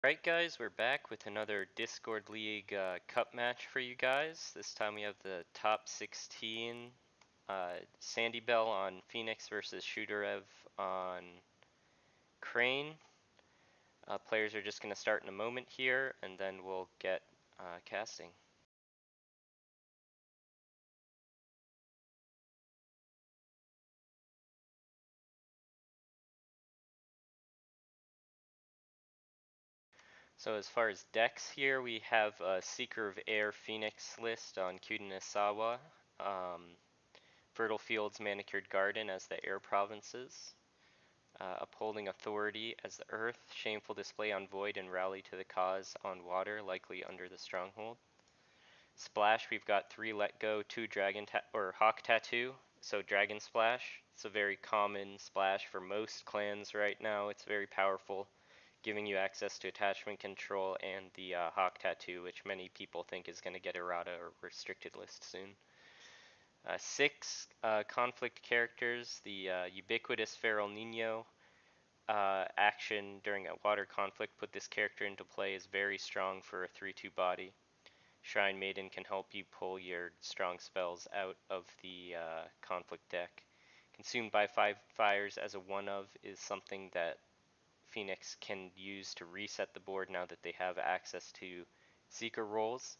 Alright guys, we're back with another Discord League cup match for you guys. This time we have the top 16, sandybell on Phoenix versus Chuterêve on Crane. Players are just going to start in a moment here and then we'll get casting. So as far as decks here, we have a Seeker of Air Phoenix list on Kudanasawa, Fertile Fields Manicured Garden as the air provinces. Upholding authority as the earth, shameful display on void and rally to the cause on water, likely under the stronghold. Splash, we've got 3 let go, 2 dragon or hawk tattoo, so dragon splash. It's a very common splash for most clans right now. It's very powerful, giving you access to attachment control and the hawk tattoo, which many people think is going to get errata or restricted list soon. 6 conflict characters, the ubiquitous Feral Nino, action during a water conflict put this character into play is very strong for a 3/2 body. Shrine Maiden can help you pull your strong spells out of the conflict deck. Consumed by 5 fires as a 1-of is something that Phoenix can use to reset the board now that they have access to Seeker rolls.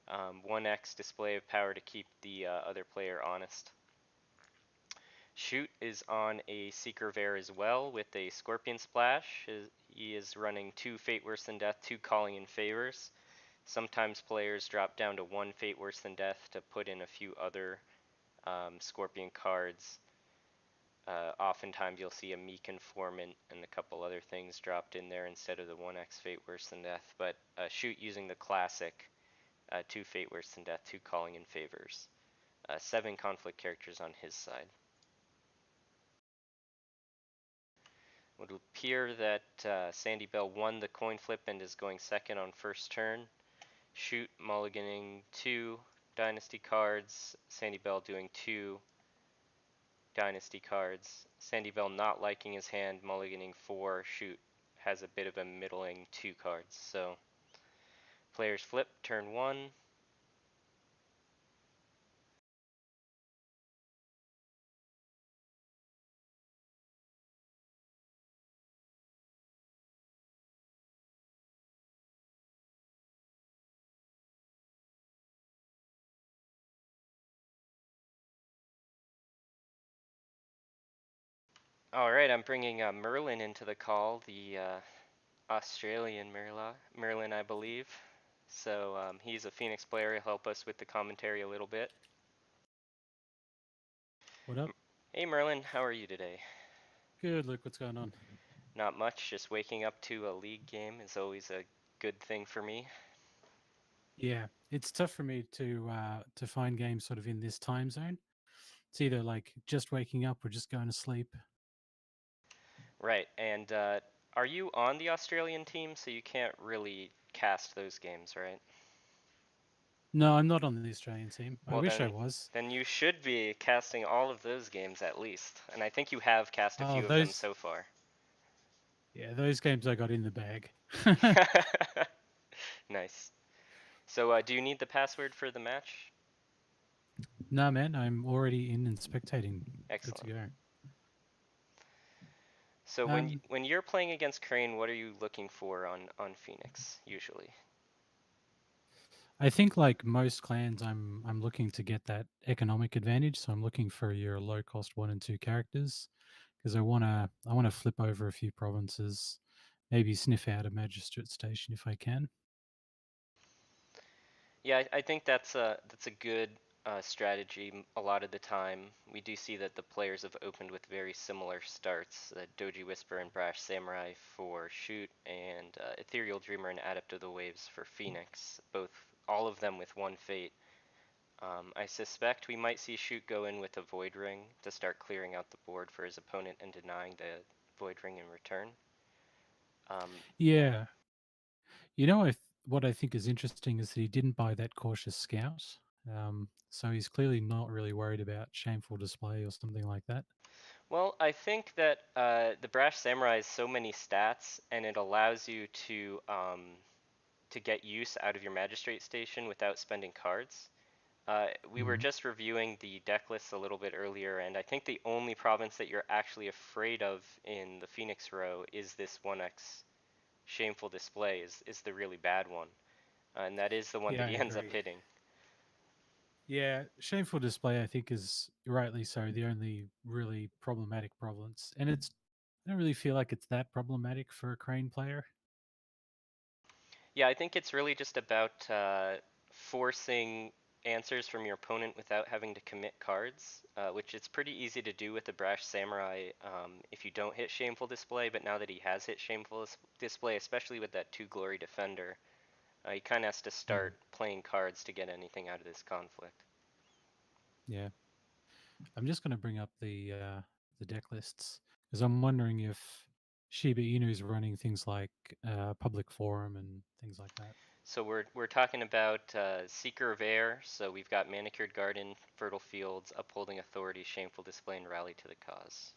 1x display of power to keep the other player honest. Shoot is on a Seeker of Air as well with a Scorpion Splash. He is running 2 Fate Worse Than Death, 2 Calling in Favors. Sometimes players drop down to 1 Fate Worse Than Death to put in a few other Scorpion cards. Oftentimes you'll see a Meek Informant and a couple other things dropped in there instead of the 1x Fate Worse Than Death. But Shoot using the classic 2 Fate Worse Than Death, 2 Calling in Favors. 7 conflict characters on his side. It would appear that sandybell won the coin flip and is going second on first turn. Shoot mulliganing 2 dynasty cards, sandybell doing 2 dynasty cards. Sandybell not liking his hand, mulliganing 4. Shoot has a bit of a middling 2 cards. So players flip turn 1. Alright, I'm bringing Merlin into the call, the Australian Merlin, I believe. So he's a Phoenix player. He'll help us with the commentary a little bit. What up? Hey Merlin, how are you today? Good, Luke. What's going on? Not much, just waking up to a league game is always a good thing for me. Yeah, it's tough for me to find games sort of in this time zone. It's either like just waking up or just going to sleep. Right, and are you on the Australian team, so you can't really cast those games, right? No, I'm not on the Australian team. I Well wish I was. then you should be casting all of those games at least, and I think you have cast a Oh, few of them those so far. yeah, those games I got in the bag. Nice. So do you need the password for the match? No, man, I'm already in and spectating. Good to Excellent. go. So Um, when you're playing against Crane, what are you looking for on Phoenix usually? I think like most clans, I'm looking to get that economic advantage. So I'm looking for your low cost 1 and 2 characters because I wanna flip over a few provinces, maybe sniff out a magistrate station if I can. Yeah, I think that's a good strategy. A lot of the time, we do see that the players have opened with very similar starts. Doji Whisper and Brash Samurai for Shoot, and Ethereal Dreamer and Adept of the Waves for Phoenix. All of them with 1 fate. I suspect we might see Shoot go in with a Void Ring to start clearing out the board for his opponent and denying the Void Ring in return. Yeah. Yeah. What I think is interesting is that he didn't buy that cautious scout. So he's clearly not really worried about shameful display or something like that. Well, I think that the Brash Samurai has so many stats, and it allows you to get use out of your Magistrate Station without spending cards. We were Hmm. just reviewing the deck lists a little bit earlier, and I think the only province that you're actually afraid of in the Phoenix row is this 1x Shameful Display is the really bad one, and that is the one Yeah, that I he ends up agree. hitting. Yeah, shameful display, I think, is rightly so the only really problematic province, and it's. I don't really feel like it's that problematic for a Crane player. Yeah, I think it's really just about forcing answers from your opponent without having to commit cards, which it's pretty easy to do with the Brash Samurai if you don't hit Shameful Display, but now that he has hit Shameful Display, especially with that 2 Glory Defender, he kind of has to Mm, start playing cards to get anything out of this conflict. yeah, I'm just going to bring up the deck lists because I'm wondering if Shiba Inu is running things like public forum and things like that. So we're talking about Seeker of Air. So we've got Manicured Garden, Fertile Fields, Upholding Authority, Shameful Display, and Rally to the Cause.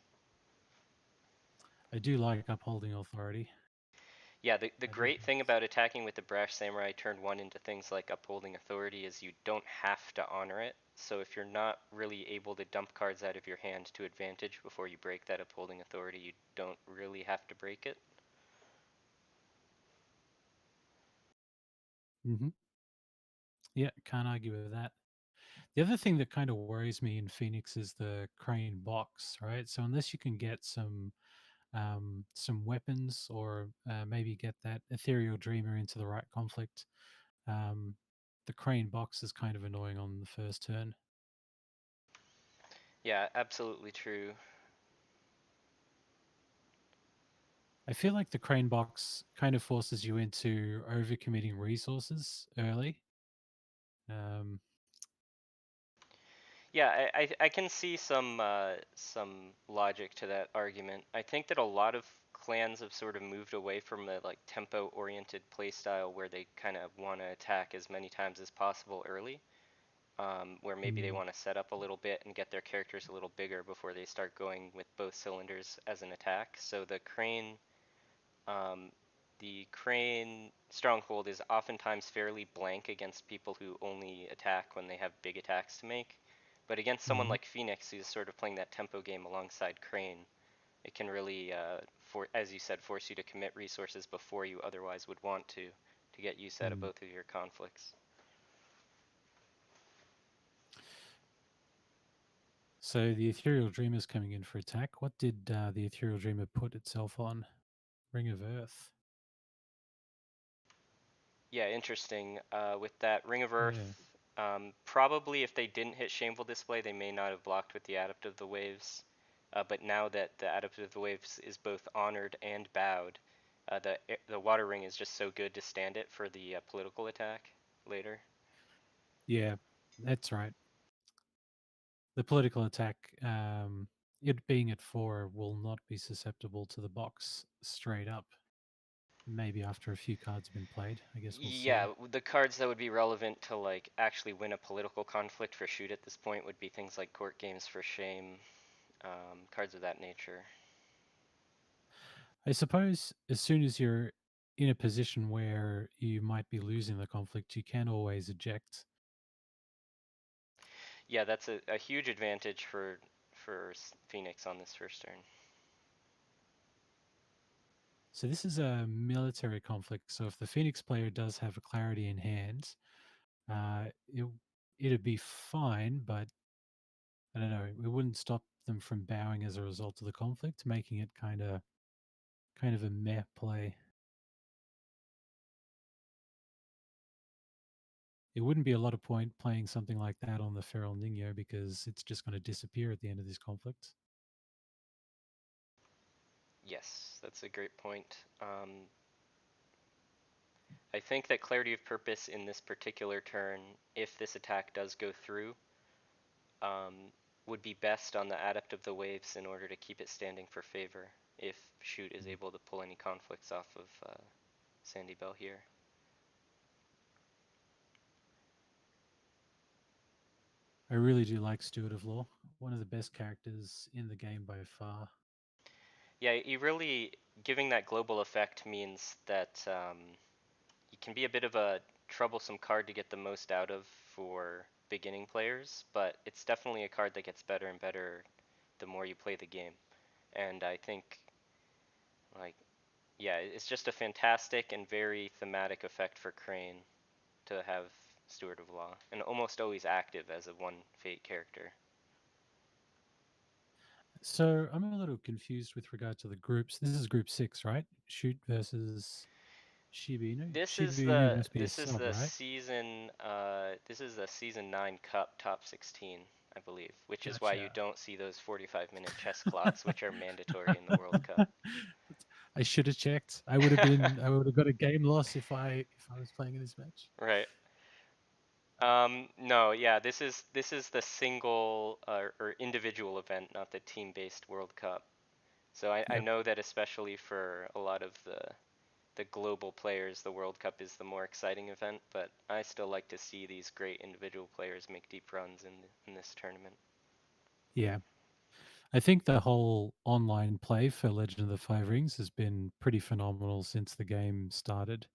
I do like upholding authority. Yeah, the I think great thing that's. about attacking with the Brash Samurai turn 1 into things like Upholding Authority is you don't have to honor it. So if you're not really able to dump cards out of your hand to advantage before you break that Upholding Authority, you don't really have to break it. Hmm. Yeah, can't argue with that. The other thing that kind of worries me in Phoenix is the Crane box, right? So unless you can get some weapons or maybe get that ethereal dreamer into the right conflict, um, the Crane box is kind of annoying on the first turn. Yeah, absolutely true. I feel like the Crane box kind of forces you into overcommitting resources early. Um, Yeah, I can see some logic to that argument. I think that a lot of clans have sort of moved away from the like tempo oriented playstyle where they kind of want to attack as many times as possible early, where maybe they mm, want to set up a little bit and get their characters a little bigger before they start going with both cylinders as an attack. So um, the Crane stronghold is oftentimes fairly blank against people who only attack when they have big attacks to make. But against someone mhm, like Phoenix, who's sort of playing that tempo game alongside Crane, it can really, as you said, force you to commit resources before you otherwise would want to get use out of mm. both of your conflicts. So the Ethereal Dreamer's coming in for attack. What did the Ethereal Dreamer put itself on? Ring of Earth. Yeah, interesting. With that Ring of Earth, Yeah. probably if they didn't hit Shameful Display, they may not have blocked with the Adept of the Waves. But now that the Adept of the Waves is both honored and bowed, the Water Ring is just so good to stand it for the political attack later. Yeah, that's right. The political attack, it being at 4, will not be susceptible to the box straight up. Maybe after a few cards have been played. I guess we'll see. Yeah, the cards that would be relevant to like actually win a political conflict for shoot at this point would be things like Court Games for Shame, cards of that nature. I suppose as soon as you're in a position where you might be losing the conflict, you can always eject. Yeah, that's a huge advantage for Phoenix on this first turn. So this is a military conflict. So if the Phoenix player does have a clarity in hand, uh, it it'd be fine, but I don't know. It wouldn't stop them from bowing as a result of the conflict, making it kind of a meh play. It wouldn't be a lot of point playing something like that on the Feral Nino because it's just going to disappear at the end of this conflict. Yes, that's a great point. I think that Clarity of Purpose in this particular turn, if this attack does go through, um, would be best on the Adept of the Waves in order to keep it standing for favor if Shoot is Mm. able to pull any conflicts off of Sandybell here. I really do like Steward of Law. one of the best characters in the game by far. Yeah, you really giving that global effect means that you can be a bit of a troublesome card to get the most out of for beginning players, but it's definitely a card that gets better and better the more you play the game. And I think, like, yeah, it's just a fantastic and very thematic effect for Crane to have Steward of Law, and almost always active as a one fate character. So I'm a little confused with regard to the groups. This is group 6, right? Shoot versus Shiba Inu. This Shiba is Inu the must be a this is sub, the right? season this is the season 9 cup top 16, I believe, which is why you Gotcha. don't see those 45-minute chess clocks which are mandatory in the World Cup. I should have checked. I would have been. I would have got a game loss if I was playing in this match. Right. No, yeah, this is the single or individual event, not the team-based World Cup. So I Yep. know that especially for a lot of the global players, the World Cup is the more exciting event, but I still like to see these great individual players make deep runs in this tournament. Yeah. I think the whole online play for Legend of the Five Rings has been pretty phenomenal since the game started.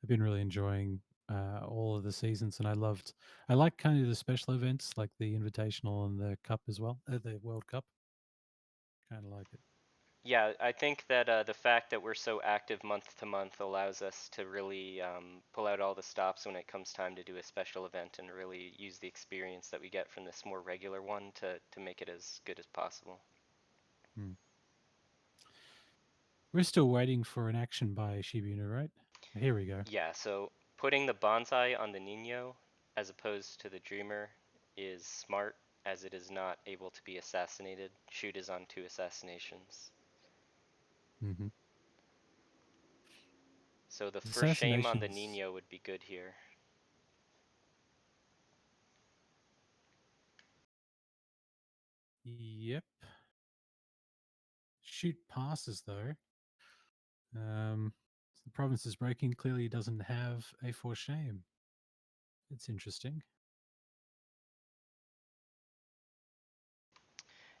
I've been really enjoying all of the seasons, and I like kind of the special events like the Invitational and the Cup as well, the World Cup. Kind of like it. Yeah, I think that the fact that we're so active month to month allows us to really pull out all the stops when it comes time to do a special event and really use the experience that we get from this more regular one to make it as good as possible. Hmm. We're still waiting for an action by Shiba Inu, right? Here we go. Yeah, so putting the bonsai on the Nino as opposed to the Dreamer is smart as it is not able to be assassinated. Shoot is on 2 assassinations. Hmm. So the first shame on the Assassinations. Nino would be good here. Yep. Shoot passes though. The province is breaking. Clearly, doesn't have a for shame. It's interesting.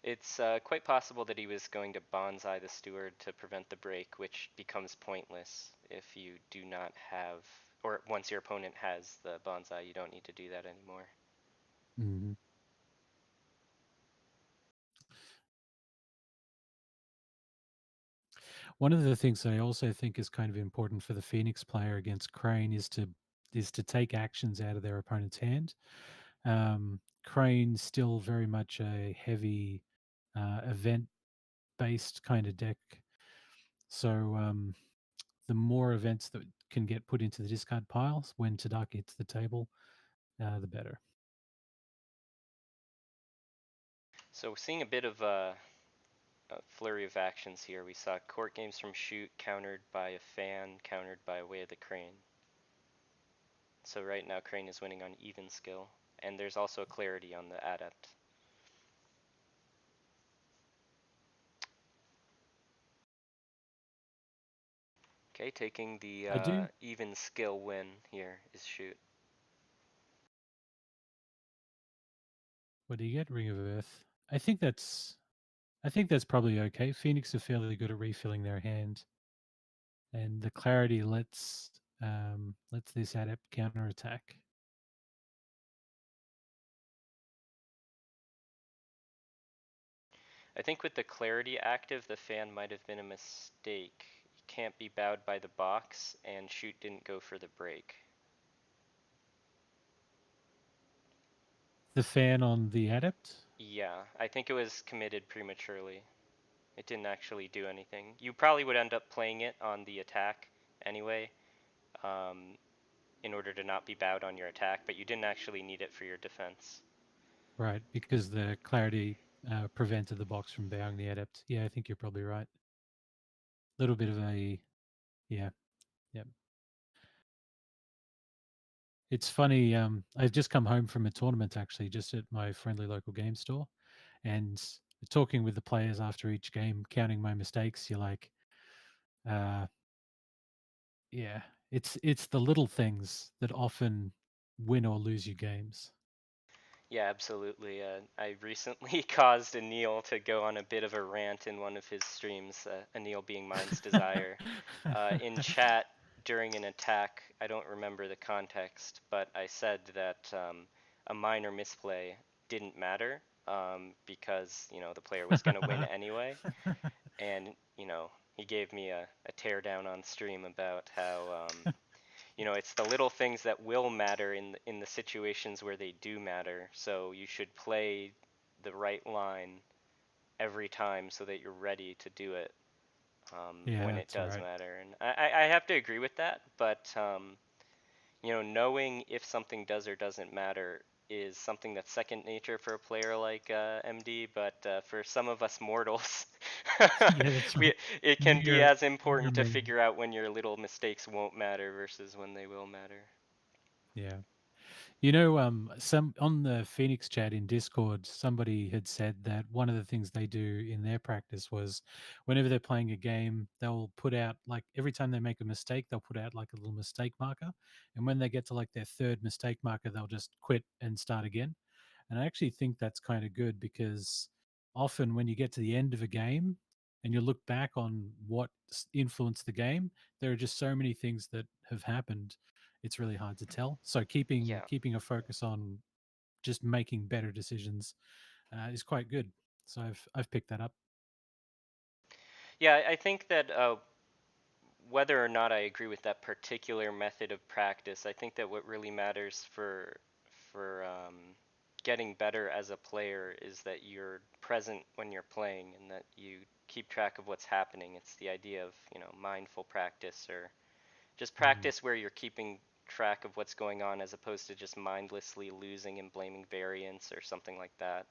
It's quite possible that he was going to bonsai the steward to prevent the break, which becomes pointless if you do not have, or once your opponent has the bonsai, you don't need to do that anymore. Hmm. One of the things I also think is kind of important for the Phoenix player against Crane is to take actions out of their opponent's hand. Crane's still very much a heavy event based kind of deck. So the more events that can get put into the discard piles when Tadaka hits the table, the better. So we're seeing a bit of a flurry of actions here. We saw court games from Shoot countered by a fan, countered by Way of the Crane. So right now Crane is winning on even skill, and there's also clarity on the Adept. Okay, taking the I do. even skill win here is Shoot. What do you get? Ring of Earth. I think that's probably okay. Phoenix are fairly good at refilling their hand, and the clarity lets this adept counterattack. I think with the clarity active, the fan might have been a mistake. You can't be bowed by the box, and Shoot didn't go for the break. The fan on the adept. Yeah, I think it was committed prematurely. It didn't actually do anything. You probably would end up playing it on the attack anyway, um, in order to not be bowed on your attack, but you didn't actually need it for your defense. Right, because the clarity prevented the box from bowing the adept. Yeah, I think you're probably right. Little bit of a yeah, yeah. It's funny. I've just come home from a tournament actually, just at my friendly local game store, and talking with the players after each game, counting my mistakes. You're like, uh, yeah, it's the little things that often win or lose you games. Yeah, absolutely. I recently caused Anil to go on a bit of a rant in one of his streams, Anil being Mind's Desire. In chat during an attack, I don't remember the context, but I said that a minor misplay didn't matter because, the player was going to win anyway. And, he gave me a tear down on stream about how it's the little things that will matter in the situations where they do matter. So you should play the right line every time so that you're ready to do it Yeah, when it that's does right. matter. And I have to agree with that, but knowing if something does or doesn't matter is something that's second nature for a player like MD, but for some of us mortals, Yeah, that's right. we it can be You're as important to you're figure out when your little mistakes won't matter versus when they will matter. yeah. Some on the Phoenix chat in Discord, somebody had said that one of the things they do in their practice was whenever they're playing a game, they'll put out like every time they make a mistake, they'll put out like a little mistake marker. And when they get to like their third mistake marker, they'll just quit and start again. And I actually think that's kind of good because often when you get to the end of a game and you look back on what influenced the game, there are just so many things that have happened. It's really hard to tell. So keeping Yeah. keeping a focus on just making better decisions is quite good. So I've picked that up. Yeah, I think that whether or not I agree with that particular method of practice, I think that what really matters for getting better as a player is that you're present when you're playing and that you keep track of what's happening. It's the idea of mindful practice or just Mm, practice where you're keeping track of what's going on as opposed to just mindlessly losing and blaming variance or something like that.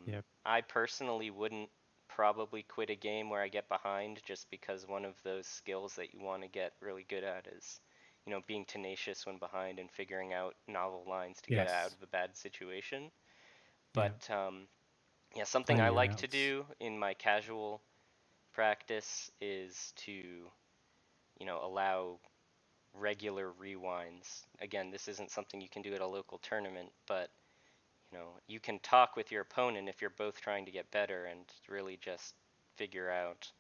yep. I personally wouldn't probably quit a game where I get behind just because one of those skills that you want to get really good at is, being tenacious when behind and figuring out novel lines to get out Yes. of a bad situation. Yeah. But yeah, something I Playing your like to routes. do in my casual practice is to, allow regular rewinds. Again, this isn't something you can do at a local tournament, but you can talk with your opponent if you're both trying to get better and really just figure out,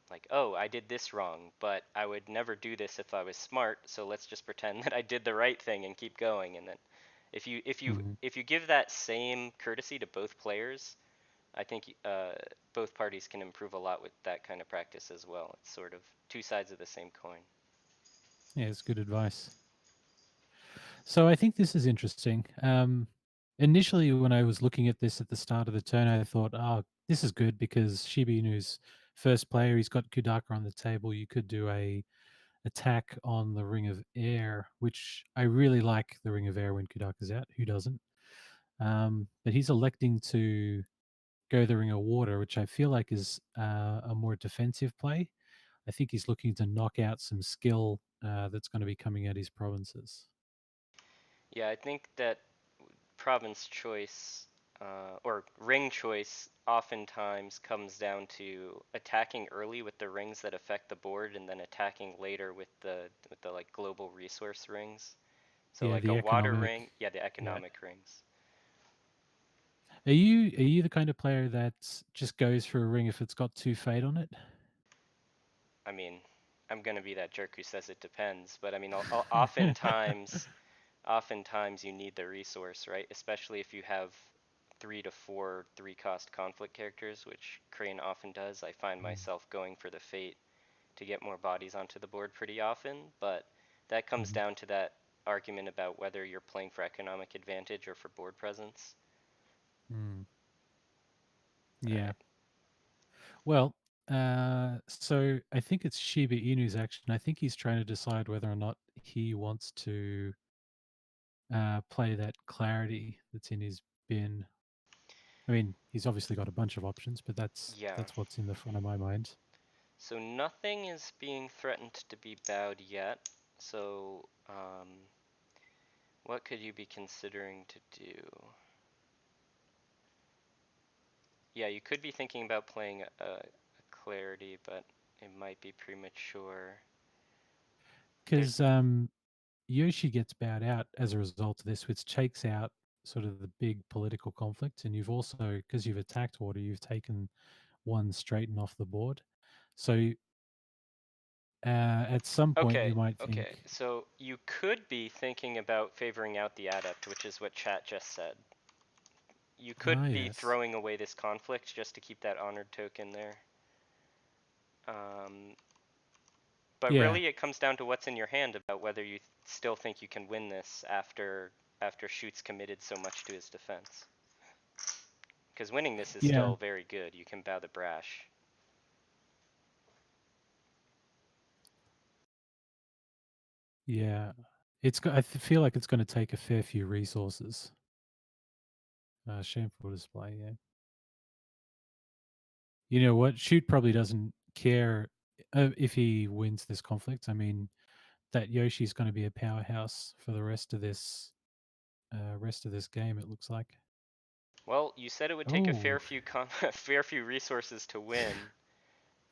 like, oh, I did this wrong, but I would never do this if I was smart. So let's just pretend that I did the right thing and keep going. And then, if you if you Hmm. if you give that same courtesy to both players, I think both parties can improve a lot with that kind of practice as well. It's sort of two sides of the same coin. Yeah, it's good advice. So I think this is interesting. Initially, when I was looking at this at the start of the turn, I thought, "Oh, this is good because Shiba Inu's first player. He's got Kudaka on the table. You could do a attack on the Ring of Air, which I really like. The Ring of Air when Kudaka's out. Who doesn't? But he's electing to go the Ring of Water, which I feel like is a more defensive play. I think he's looking to knock out some skill that's going to be coming at his provinces. Yeah, I think that province choice or ring choice oftentimes comes down to attacking early with the rings that affect the board and then attacking later with the like global resource rings. So Yeah, like a the water economic. ring, yeah, the Yeah. economic rings. Are you the kind of player that just goes for a ring if it's got two fade on it? I mean, I'm gonna be that jerk who says it depends, but I mean, oftentimes you need the resource, right? Especially if you have 3 to 4 3-cost conflict characters, which Crane often does. I find Mm, myself going for the Fate to get more bodies onto the board pretty often, but that comes mhm, down to that argument about whether you're playing for economic advantage or for board presence. mm. All Yeah. right. Well, so I think it's Shiba Inu's action. I think he's trying to decide whether or not he wants to play that clarity that's in his bin. I mean, he's obviously got a bunch of options, but that's Yeah. that's what's in the front of my mind. So nothing is being threatened to be bowed yet. So what could you be considering to do? Yeah, you could be thinking about playing a clarity, but it might be premature. There's Because Yoshi gets bowed out as a result of this, which takes out sort of the big political conflict, and you've also, because you've attacked water, you've taken one straight and off the board. So at some point Okay, you might okay. think, So you could be thinking about favoring out the adept, which is what chat just said. You ah, could be yes, throwing away this conflict just to keep that honored token there. Um, but yeah, really, it comes down to what's in your hand about whether you still think you can win this after Shoot's committed so much to his defense. Because winning this is yeah, still very good. You can bow the brash. yeah. Feel like it's going to take a fair few resources. Shameful display, yeah. You know what? Shoot probably doesn't care if he wins this conflict. I mean, that Yoshi's going to be a powerhouse for the rest of this game. It looks like. Well, you said it would take a Oh, fair few resources to win,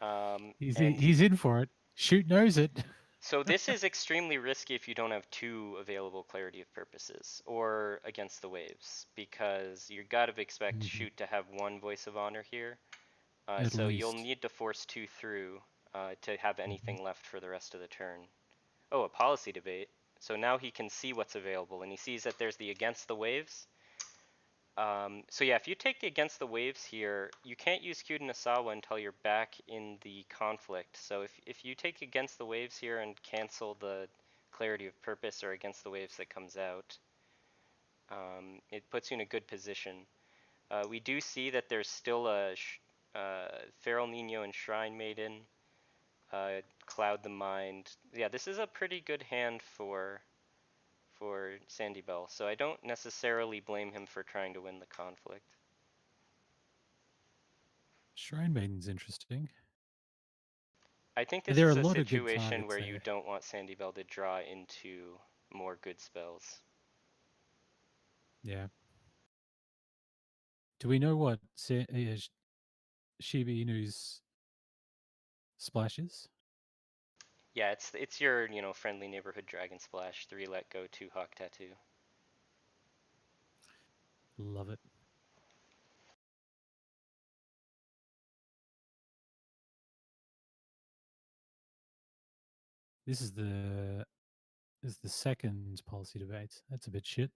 and he's in for it. Shoot knows it. so this is extremely risky if you don't have two available clarity of purposes or against the waves, because you gotta expect Mhm. Shoot to have one voice of honor here. At So you'll least. need to force two through to have Mhm. anything left for the rest of the turn. Oh, a policy debate. So now he can see what's available, and he sees that there's the against the waves. So yeah, if you take against the waves here, you can't use Kyuden Asawa until you're back in the conflict. So if you take against the waves here and cancel the clarity of purpose or against the waves that comes out, it puts you in a good position. We do see that there's still a Feral Nino and Shrine Maiden, Cloud the Mind. Yeah, this is a pretty good hand for Sandybell, so I don't necessarily blame him for trying to win the conflict. Shrine Maiden's interesting. I think this There are a is a lot of good situation targets where you there. don't want Sandybell to draw into more good spells. Yeah. Do we know what Shiba Inu's splash is? Yeah, it's your friendly neighborhood Dragon Splash, 3 let go, 2 Hawk Tattoo. Love it. This is the second policy debate. That's a bit shit.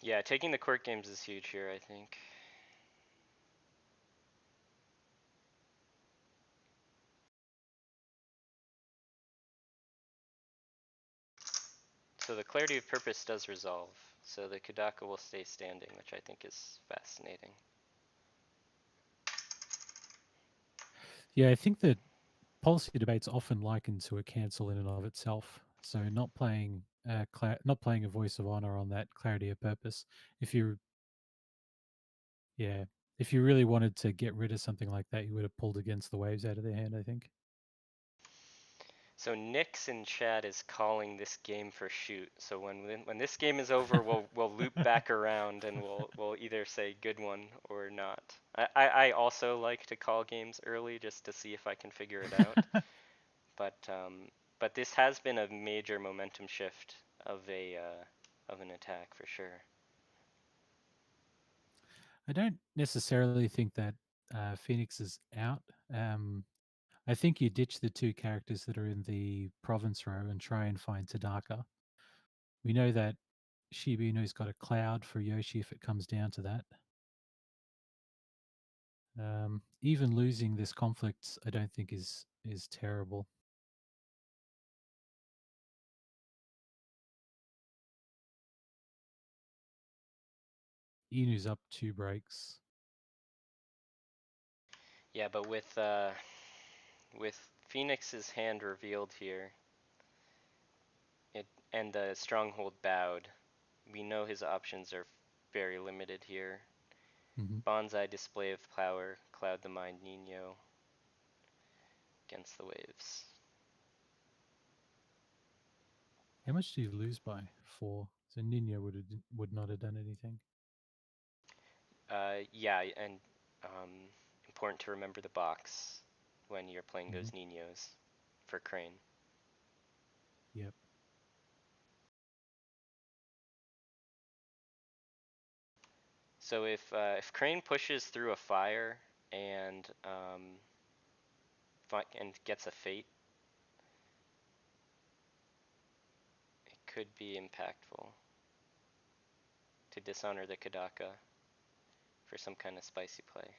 Yeah, taking the court games is huge here, I think. So the clarity of purpose does resolve. So the Kudaka will stay standing, which I think is fascinating. Yeah, I think that policy debates often likened to a cancel in and of itself. So not playing a voice of honor on that clarity of purpose. If you yeah, if you really wanted to get rid of something like that, you would have pulled against the waves out of their hand, I think. So Nix in chat is calling this game for Shoot. So when this game is over, we'll loop back around and we'll either say good one or not. I also like to call games early just to see if I can figure it out. But but this has been a major momentum shift of an attack for sure. I don't necessarily think that Phoenix is out. I think you ditch the two characters that are in the province row and try and find Tadaka. We know that Shiba Inu's got a cloud for Yoshi if it comes down to that. Even losing this conflict, I don't think is terrible. Inu's up 2 breaks. Yeah, but with Phoenix's hand revealed here, it and the stronghold bowed, we know his options are very limited here. Hmm. Bonsai display of power, cloud the mind Nino against the waves. How much do you lose by? 4. So Nino would not have done anything. Yeah, and important to remember the box when you're playing Hmm. those Ninos for Crane. Yep. So if Crane pushes through a fire and and gets a fate, it could be impactful to dishonor the Kadaka for some kind of spicy play.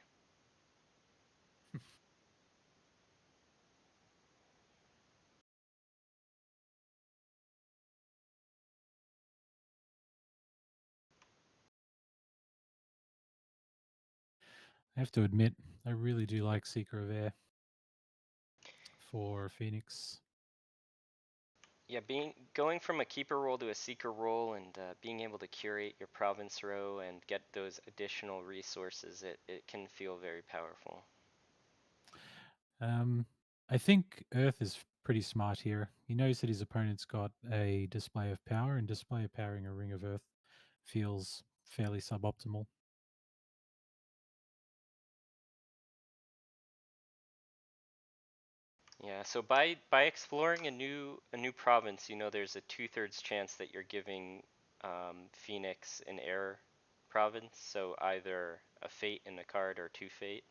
I have to admit, I really do like Seeker of Air for Phoenix. Yeah, being going from a keeper role to a seeker role and being able to curate your province row and get those additional resources, it can feel very powerful. Um, I think Earth is pretty smart here. He knows that his opponent's got a display of power, and display of powering a ring of Earth feels fairly suboptimal. Yeah, so by exploring a new province, there's a 2/3 chance that you're giving Phoenix an air province, so either a fate in the card or two fate.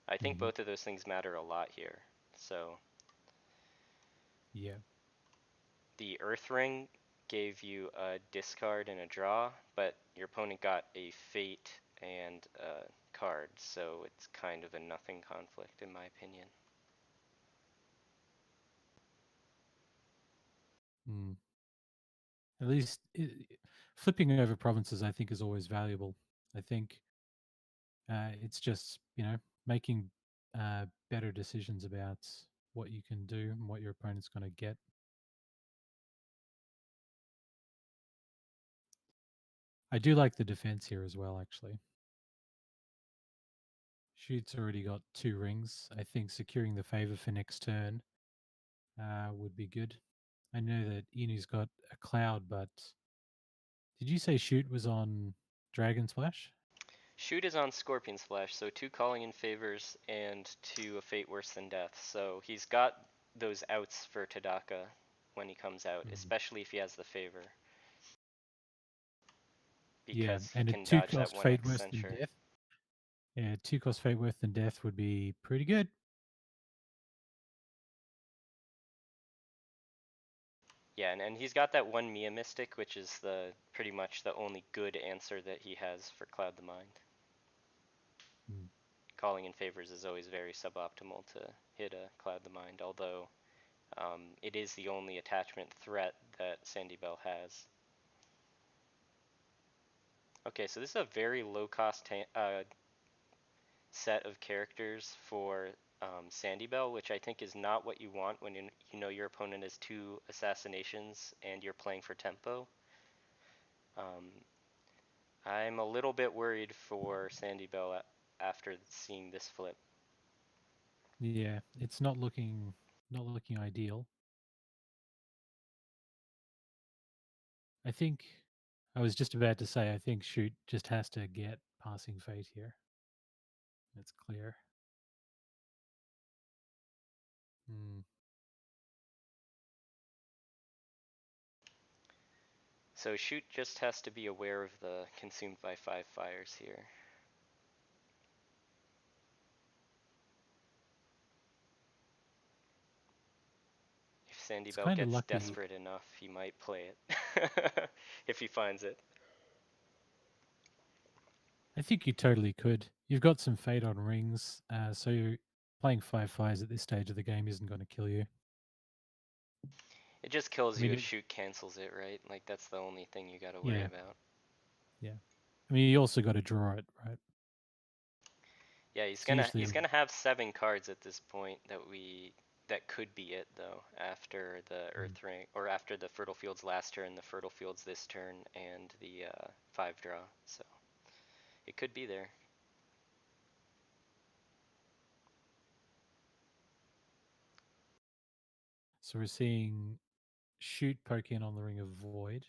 I think Mm, both of those things matter a lot here. So yeah. the Earth Ring gave you a discard and a draw, but your opponent got a fate and a card, so it's kind of a nothing conflict in my opinion. Mm. At least flipping over provinces, I think, is always valuable. I think it's just making better decisions about what you can do and what your opponent's going to get. I do like the defense here as well. Actually, Shoot's already got 2 rings. I think securing the favor for next turn would be good. I know that Inu's got a cloud, but did you say Shoot was on Dragon Splash? Shoot is on Scorpion Splash, so 2 calling in favors and 2 a fate worse than death. So he's got those outs for Tadaka when he comes out, Mm. especially if he has the favor, Yeah, because he and a can two dodge that cost 1x Fate worse than censure. death. Yeah, 2 cost Fate worse than death would be pretty good. Yeah, and he's got that 1 Mia Mystic, which is the pretty much the only good answer that he has for Cloud the Mind. Mm. Calling in favors is always very suboptimal to hit a Cloud the Mind, although it is the only attachment threat that sandybell has. Okay, so this is a very low cost set of characters for sandybell, which I think is not what you want when you know your opponent has 2 assassinations and you're playing for tempo. Um, I'm a little bit worried for sandybell after seeing this flip. Yeah, it's not looking ideal. I think I was just about to say I think Shoot just has to get passing Fate here. It's clear. Mm. So shoot just has to be aware of the consumed by 5 fires here. If It's sandybell kind of gets lucky. desperate enough, he might play it. If he finds it. I think you totally could. You've got some Fate on rings, so playing 5 fires at this stage of the game isn't going to kill you. It just I kills you mean, if shoot cancels it, right? Like that's the only thing you gotta worry yeah, about. yeah. I mean, you also got to draw it, right? Yeah, It's usually he's gonna have 7 cards at this point that could be it though after the mm. Earth Ring or after the Fertile Fields last turn, the Fertile Fields this turn, and the 5 draw. So it could be there. So we're seeing Shoot poke in on the Ring of Void.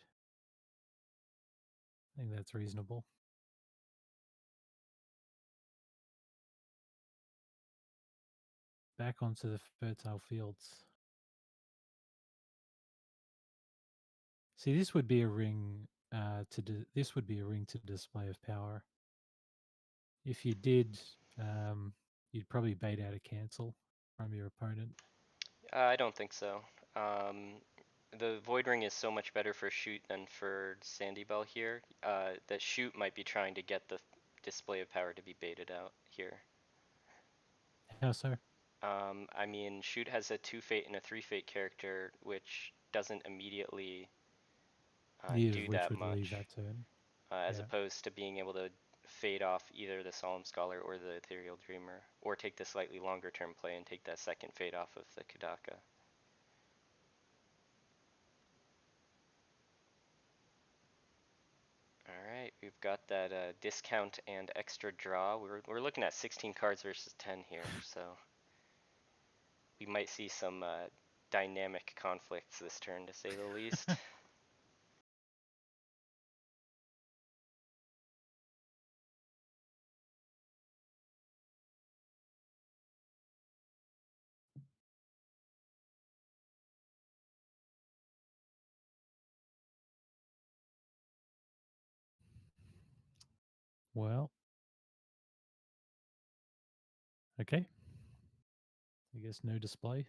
I think that's reasonable. Back onto the fertile fields. See, this would be a ring this would be a ring to display of power. If you did, you'd probably bait out a cancel from your opponent. I don't think so. Um, the Void Ring is so much better for shoot than for Sandybell here. That shoot might be trying to get the display of power to be baited out here. How so? I mean, shoot has a 2 fate and a 3 fate character, which doesn't immediately Neither do of which that would leave much, that turn. as Yeah. opposed to being able to fade off either the Solemn Scholar or the Ethereal Dreamer, or take the slightly longer term play and take that second fade off of the Kadaka. Alright, we've got that discount and extra draw. We're looking at 16 cards versus 10 here, so we might see some dynamic conflicts this turn, to say the least. Well, okay. I guess no display.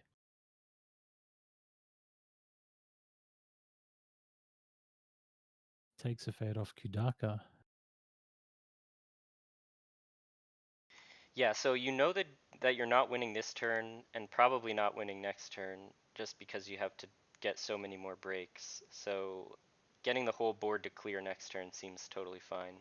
Takes a fade off Kudaka. Yeah, so you know that you're not winning this turn and probably not winning next turn just because you have to get so many more breaks. So getting the whole board to clear next turn seems totally fine.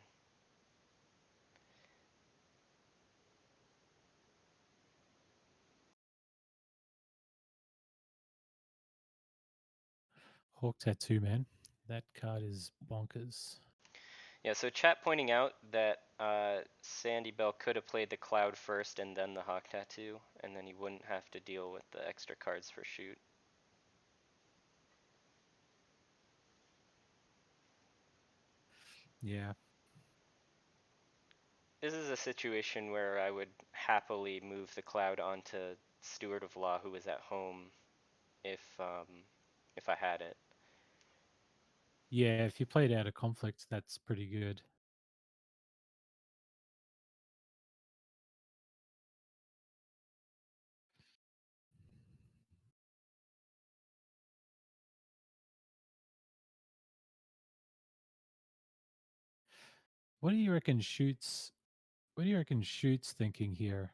Hawk Tattoo, man. That card is bonkers. Yeah, so chat pointing out that Sandybell could have played the Cloud first and then the Hawk Tattoo, and then he wouldn't have to deal with the extra cards for shoot. Yeah. This is a situation where I would happily move the Cloud onto Steward of Law, who was at home, if I had it. Yeah, if you played out a conflict, that's pretty good. What do you reckon shoots thinking here?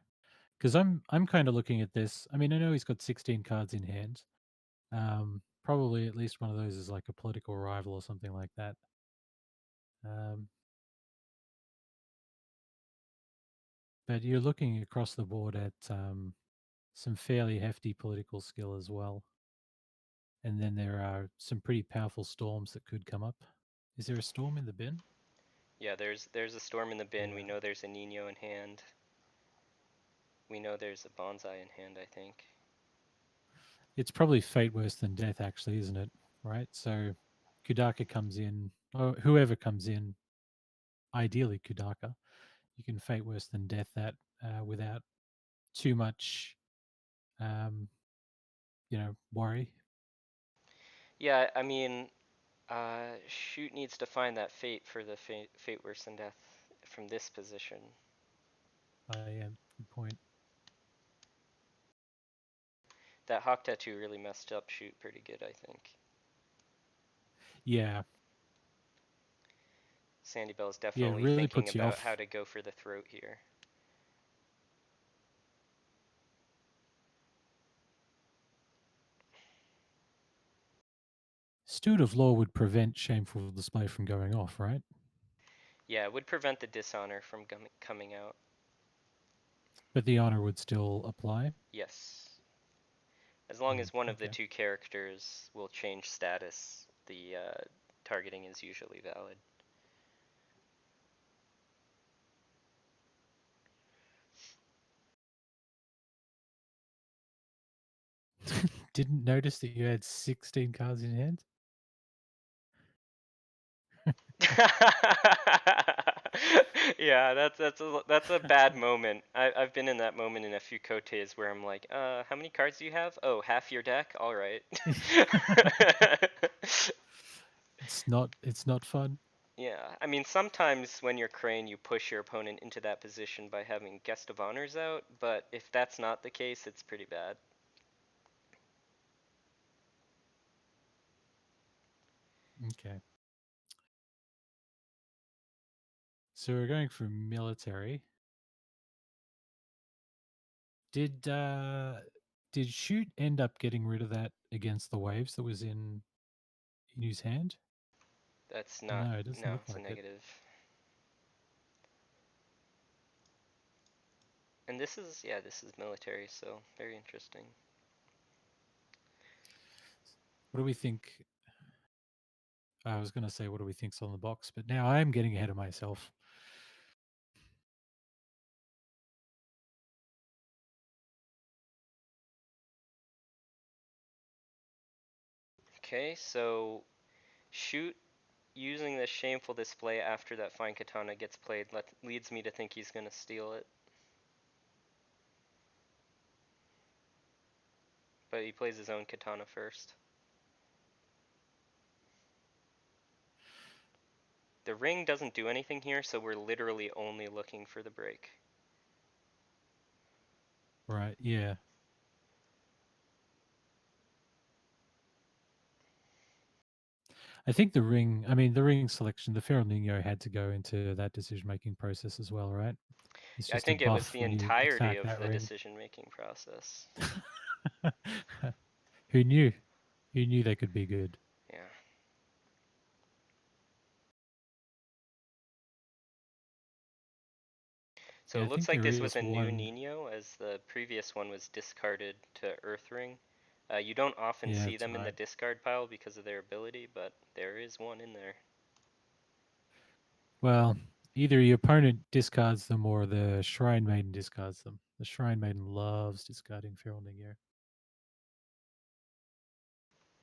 Because I'm kind of looking at this. I mean, I know he's got 16 cards in hand. Probably at least one of those is like a political rival or something like that. Um, but you're looking across the board at some fairly hefty political skill as well. And then there are some pretty powerful storms that could come up. Is there a storm in the bin? Yeah, there's a Storm in the bin. We Yeah. know there's a Nino in hand. We know there's a Bonsai in hand, I think. It's probably fate worse than death, actually, isn't it? Right? So Kudaka comes in, or whoever comes in, ideally Kudaka, you can fate worse than death that without too much, um, worry. Yeah, I mean, Shoot needs to find that fate for the fate worse than death from this position. I am. Good point. That Hawk Tattoo really messed up Shoot pretty good, I think. Yeah. Sandybell's Yeah, it definitely really thinking puts you about how off. to go for the throat here. Steward of Law would prevent shameful display from going off, right? Yeah, it would prevent the dishonor from coming out. But the honor would still apply. Yes. As long as one of the Okay. two characters will change status, the targeting is usually valid. Didn't notice that you had 16 cards in hand. Yeah, that's a bad moment. I've been in that moment in a few Kotes where I'm like, how many cards do you have? Oh, half your deck. All right. It's not fun. Yeah, I mean, sometimes when you're Crane, you push your opponent into that position by having Guest of Honors out, but if that's not the case, it's pretty bad. Okay. So we're going for military. Did uh did Shoot end up getting rid of that against the waves that was in his hand? That's not, No, it doesn't no, look it's a like it. negative. And this is, yeah, this is military, so very interesting. What do we think? I was going to say, what do we think's on the box? But now I am getting ahead of myself. Okay, so Shoot using this shameful display after that fine katana gets played leads me to think he's gonna steal it. But he plays his own katana first. The ring doesn't do anything here, so we're literally only looking for the break. Right? Yeah. I think the ring. I mean, the ring selection. The Feral Nino had to go into that decision-making process as well, right? It's I just a think it was buff the when you entirety attack of that the ring. decision-making process. Who knew? Who knew they could be good? Yeah. So Yeah, it I looks think like there this was is a new one. Nino, as the previous one was discarded to Earthring. You don't often Yeah, see that's them in the right. discard pile because of their ability, but there is one in there. Well, either your opponent discards them or the Shrine Maiden discards them. The Shrine Maiden loves discarding Feral Nino.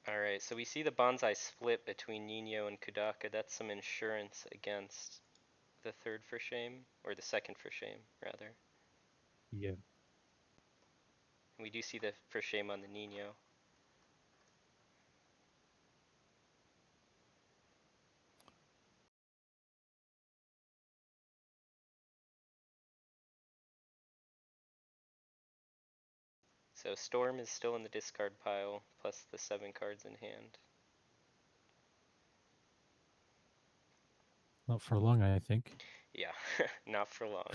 Alright, so we see the bonsai split between Nino and Kudaka. That's some insurance against the third for shame, or the second for shame, rather. Yeah. And we do see the for shame on the Nino. So Storm is still in the discard pile, plus the 7 cards in hand. Not for long, I think. Yeah, not for long.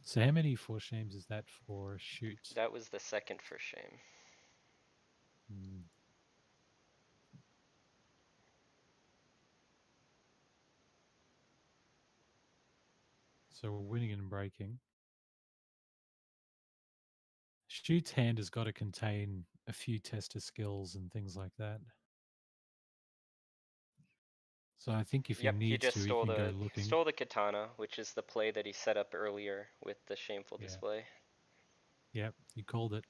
So how many four shames is that for Shoot? That was the second for shame. Hmm. So we're winning and breaking. Shoot's hand has got to contain a few tester skills and things like that. So I think if he Yep, he needs just to, he can go looking. stole the katana, which is the play that he set up earlier with the shameful Yeah. display. Yep. You called it.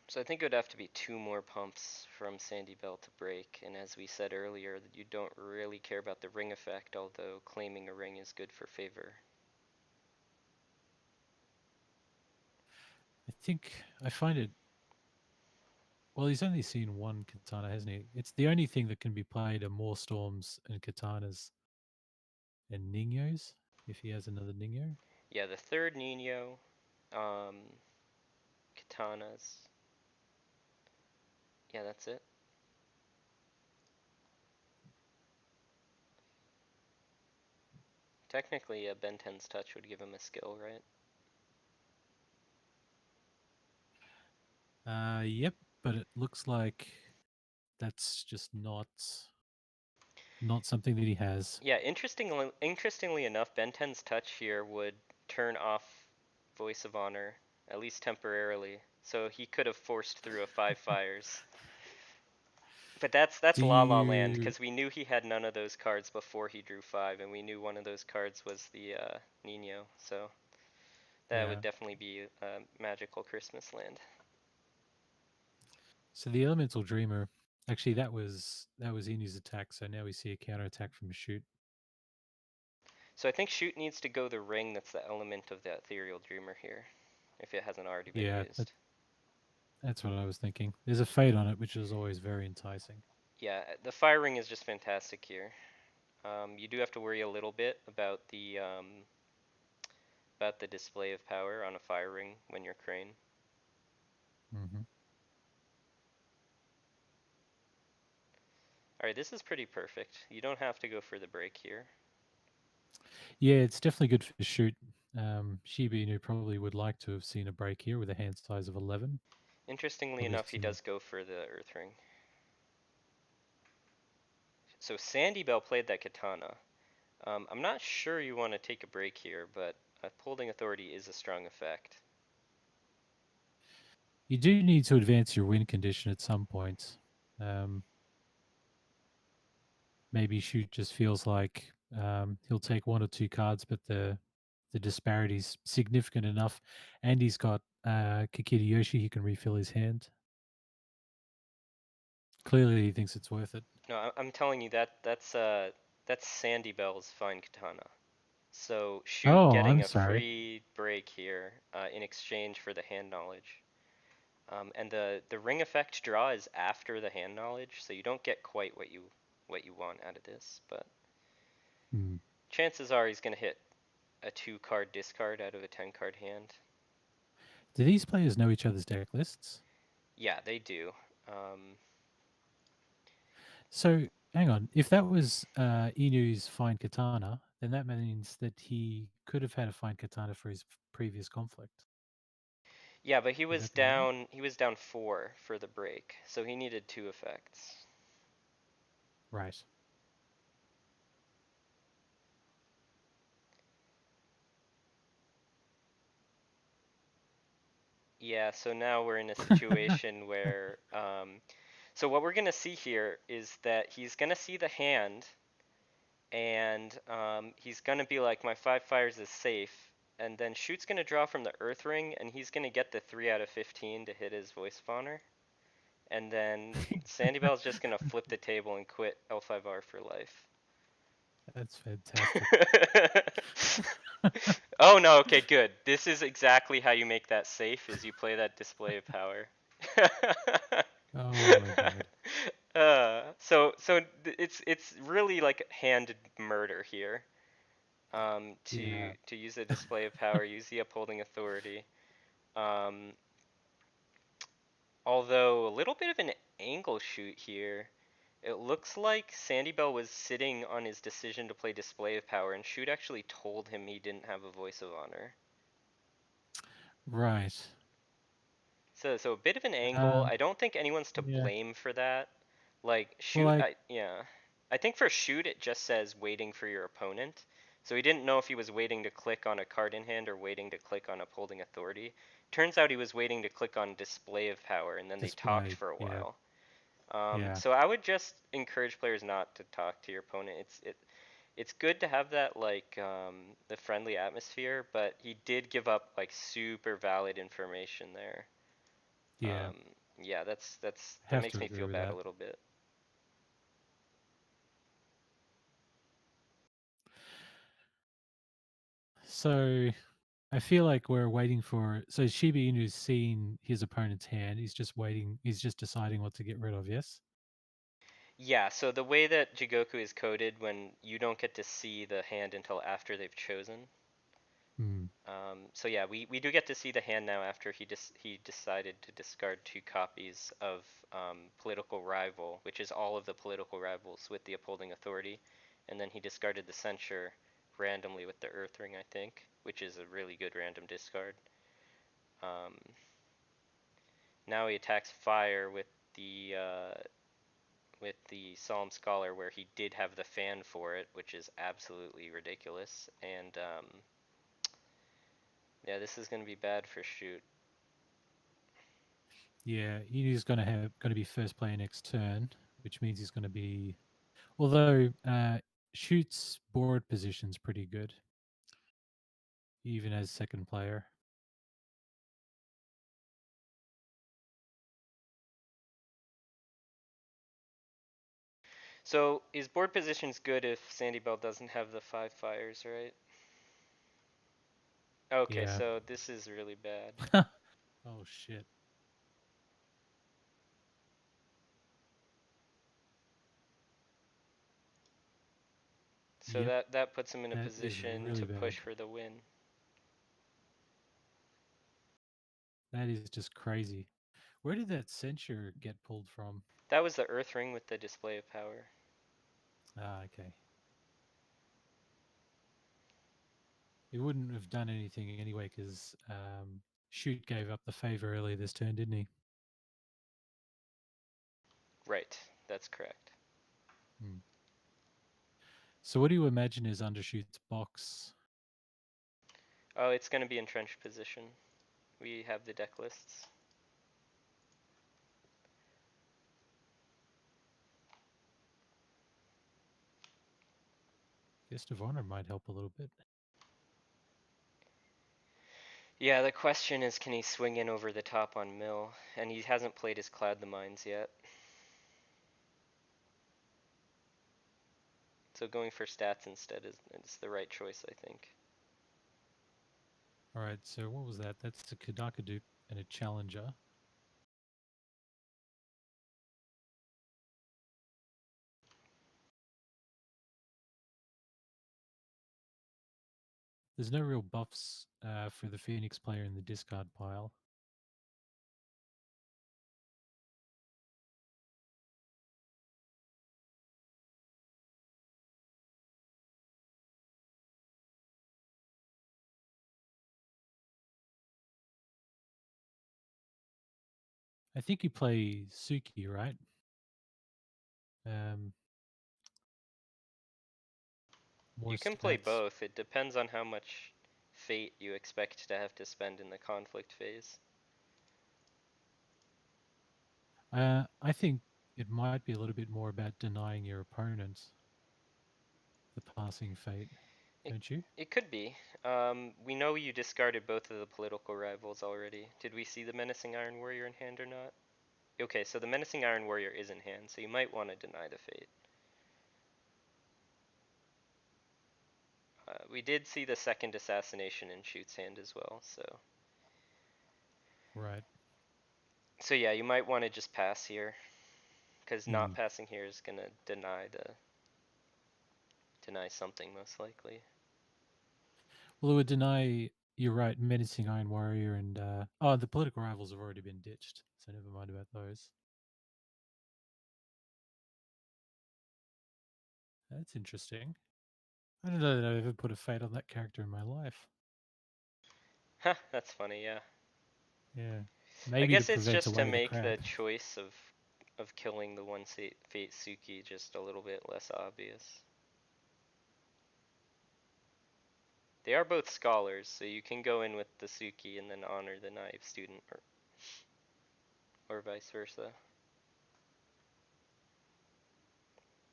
So I think it would have to be 2 more pumps from Sandybell to break, and as we said earlier, that you don't really care about the ring effect, although claiming a ring is good for favor. I think I find it. Well, he's only seen one katana, hasn't he? It's the only thing that can be played are more storms and katanas and Ninos. If he has another Nino. Yeah, the third Nino, um, katanas. Yeah, that's it. Technically, a Ben 10's touch would give him a skill, right? Yep. But it looks like that's just not something that he has. Yeah, interestingly enough, Ben 10's touch here would turn off Voice of Honor, at least temporarily. So he could have forced through a 5 fires. But that's Do La La Land, you? because we knew he had none of those cards before he drew 5, and we knew one of those cards was the Nino. So that would Yeah. definitely be a magical Christmas land. So the Elemental Dreamer, actually, that was in his attack. So now we see a counter attack from Shoot. So I think Shoot needs to go the ring that's the element of the Ethereal Dreamer here, if it hasn't already been Yeah, used. That's what I was thinking. There's a fade on it, which is always very enticing. Yeah, the fire ring is just fantastic here. You do have to worry a little bit about the display of power on a fire ring when you're Crane. Hmm. Alright, this is pretty perfect. You don't have to go for the break here. Yeah, it's definitely good for shoot. Shiba Inu probably would like to have seen a break here with a hand size of 11. Interestingly Probably enough, he seen a. does go for the Earth Ring. So sandybell played that Katana. I'm not sure you want to take a break here, but Upholding Authority is a strong effect. You do need to advance your win condition at some point. Um, Maybe shoot just feels like he'll take one or two cards, but the disparity's significant enough, and he's got Kikita Yoshi. He can refill his hand. Clearly, he thinks it's worth it. No, I'm telling you that's Sandybell's fine Katana. So shoot Oh, getting I'm a sorry. free break here in exchange for the hand knowledge. And the ring effect draw is after the hand knowledge, so you don't get quite what you want out of this, but Hmm. chances are he's gonna hit a 2 card discard out of a 10 card hand. Do these players know each other's deck lists? Yeah, they do. Um, So hang on. If that was Inu's fine katana, then that means that he could have had a fine katana for his previous conflict. yeah, but he Would was that be right? down he was down 4 for the break, so he needed 2 effects. Right. Yeah, so now we're in a situation where so what we're gonna see here is that he's gonna see the hand and he's gonna be like, my 5 fires is safe, and then Shoot's gonna draw from the Earth Ring, and he's gonna get the 3 out of 15 to hit his voice spawner, and then Sandybell's just gonna flip the table and quit L5R for life. That's fantastic. Oh no, okay, good. This is exactly how you make that safe, is you play that display of power. Oh my god. It's really like hand murder here. Yeah. To use a display of power, use the upholding authority. Um, Although a little bit of an angle shoot here. It looks like Sandybell was sitting on his decision to play display of power, and Shoot actually told him he didn't have a voice of honor. Right. So a bit of an angle. Um, I don't think anyone's to yeah. blame for that. Like Well, Shoot, yeah. I think for Shoot it just says waiting for your opponent. So he didn't know if he was waiting to click on a card in hand or waiting to click on upholding authority. Turns out he was waiting to click on display of power, and then they talked display. for a Yeah. while. Yeah. So I would just encourage players not to talk to your opponent. It's good to have that like the friendly atmosphere, but he did give up like super valid information there. Yeah. Um, yeah, that Have makes to me agree feel with bad a that. little bit. So I feel like we're waiting for. So Shiba Inu's seen his opponent's hand. He's just waiting. He's just deciding what to get rid of. Yes. Yeah, so the way that Jigoku is coded when you don't get to see the hand until after they've chosen. Hmm. So yeah, we do get to see the hand now after he decided to discard 2 copies of political rival, which is all of the political rivals with the upholding authority, and then he discarded the censure randomly with the Earth Ring, I think, which is a really good random discard. Um, Now he attacks fire with the Solemn Scholar, where he did have the fan for it, which is absolutely ridiculous. And yeah, this is gonna be bad for Shoot. Yeah. Inu's going to be first player next turn, which means he's going to be. Although shoots board position's pretty good, even as second player. So his board position's good if Sandybell doesn't have the 5 fires, right? Okay, Yeah. so this is really bad. Oh shit. So Yep, that puts him in a that is position really to push bad. for the win. That is just crazy. Where did that censure get pulled from? That was the Earth Ring with the display of power. Ah, okay. He wouldn't have done anything anyway because Shoot gave up the favor earlier this turn, didn't he? Right, that's correct. Hmm. So what do you imagine is under Shoot's box? Oh, it's going to be entrenched position. We have the deck lists. Guest of Honor might help a little bit. Yeah, the question is, can he swing in over the top on Mill? And he hasn't played his Cloud the Mines yet. So going for stats instead is the right choice, I think. All right, so what was that? That's a Kadaka dupe and a Challenger. There's no real buffs for the Phoenix player in the discard pile. I think you play Suki, right? Um, more You can play stats. both. It depends on how much fate you expect to have to spend in the conflict phase. I think it might be a little bit more about denying your opponent the passing fate, It, don't you? it could be. We know you discarded both of the political rivals already. Did we see the Menacing Iron Warrior in hand or not? Okay, so the Menacing Iron Warrior is in hand, so you might want to deny the fate. We did see the second assassination in Shoot's hand as well, so. Right. So yeah, you might want to just pass here, because not Mm. passing here is gonna deny something most likely. Well, it would deny. You're right. Menacing Iron Warrior and oh, the political rivals have already been ditched, so never mind about those. That's interesting. I don't know that I've ever put a fate on that character in my life. Huh, that's funny, yeah. Yeah, I maybe to guess it's prevent just to away the make the crap. choice of killing the one Fate Suki just a little bit less obvious. They are both scholars, so you can go in with the Suki and then honor the naive student, or vice versa.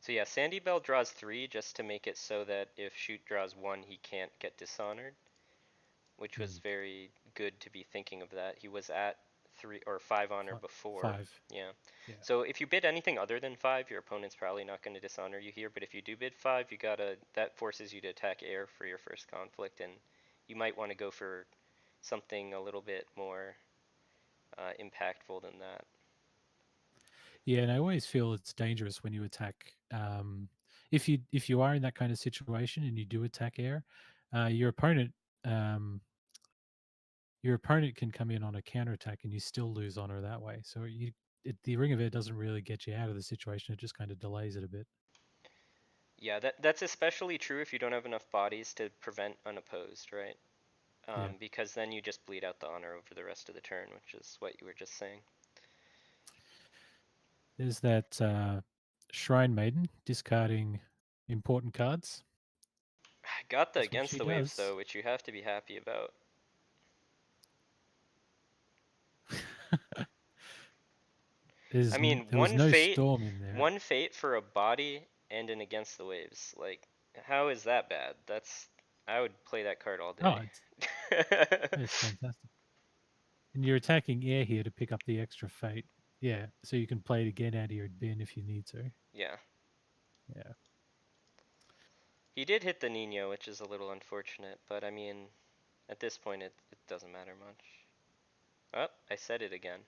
So yeah, sandybell draws 3 just to make it so that if Shoot draws 1, he can't get dishonored, which was Mm. very good to be thinking of that. He was at 3 or 5 honor before. Five. Yeah. Yeah. So if you bid anything other than 5, your opponent's probably not going to dishonor you here, but if you do bid 5, that forces you to attack air for your first conflict, and you might want to go for something a little bit more impactful than that. Yeah, and I always feel it's dangerous when you attack. If you are in that kind of situation and you do attack air, your opponent um, your opponent can come in on a counterattack and you still lose honor that way. So the Ring of Air doesn't really get you out of the situation. It just kind of delays it a bit. Yeah, that's especially true if you don't have enough bodies to prevent unopposed, right? Yeah. Because then you just bleed out the honor over the rest of the turn, which is what you were just saying. There's that Shrine Maiden discarding important cards. I got the That's what against she the waves does. though, which you have to be happy about. I mean, There was no storm in there. one fate for a body and an against the waves. Like, how is that bad? I would play that card all Oh, day. it's fantastic. And you're attacking air here to pick up the extra fate. Yeah, so you can play it again out of your bin if you need to. Yeah. Yeah. He did hit the Nino, which is a little unfortunate, but I mean, at this point, it doesn't matter much. Oh, I said it again.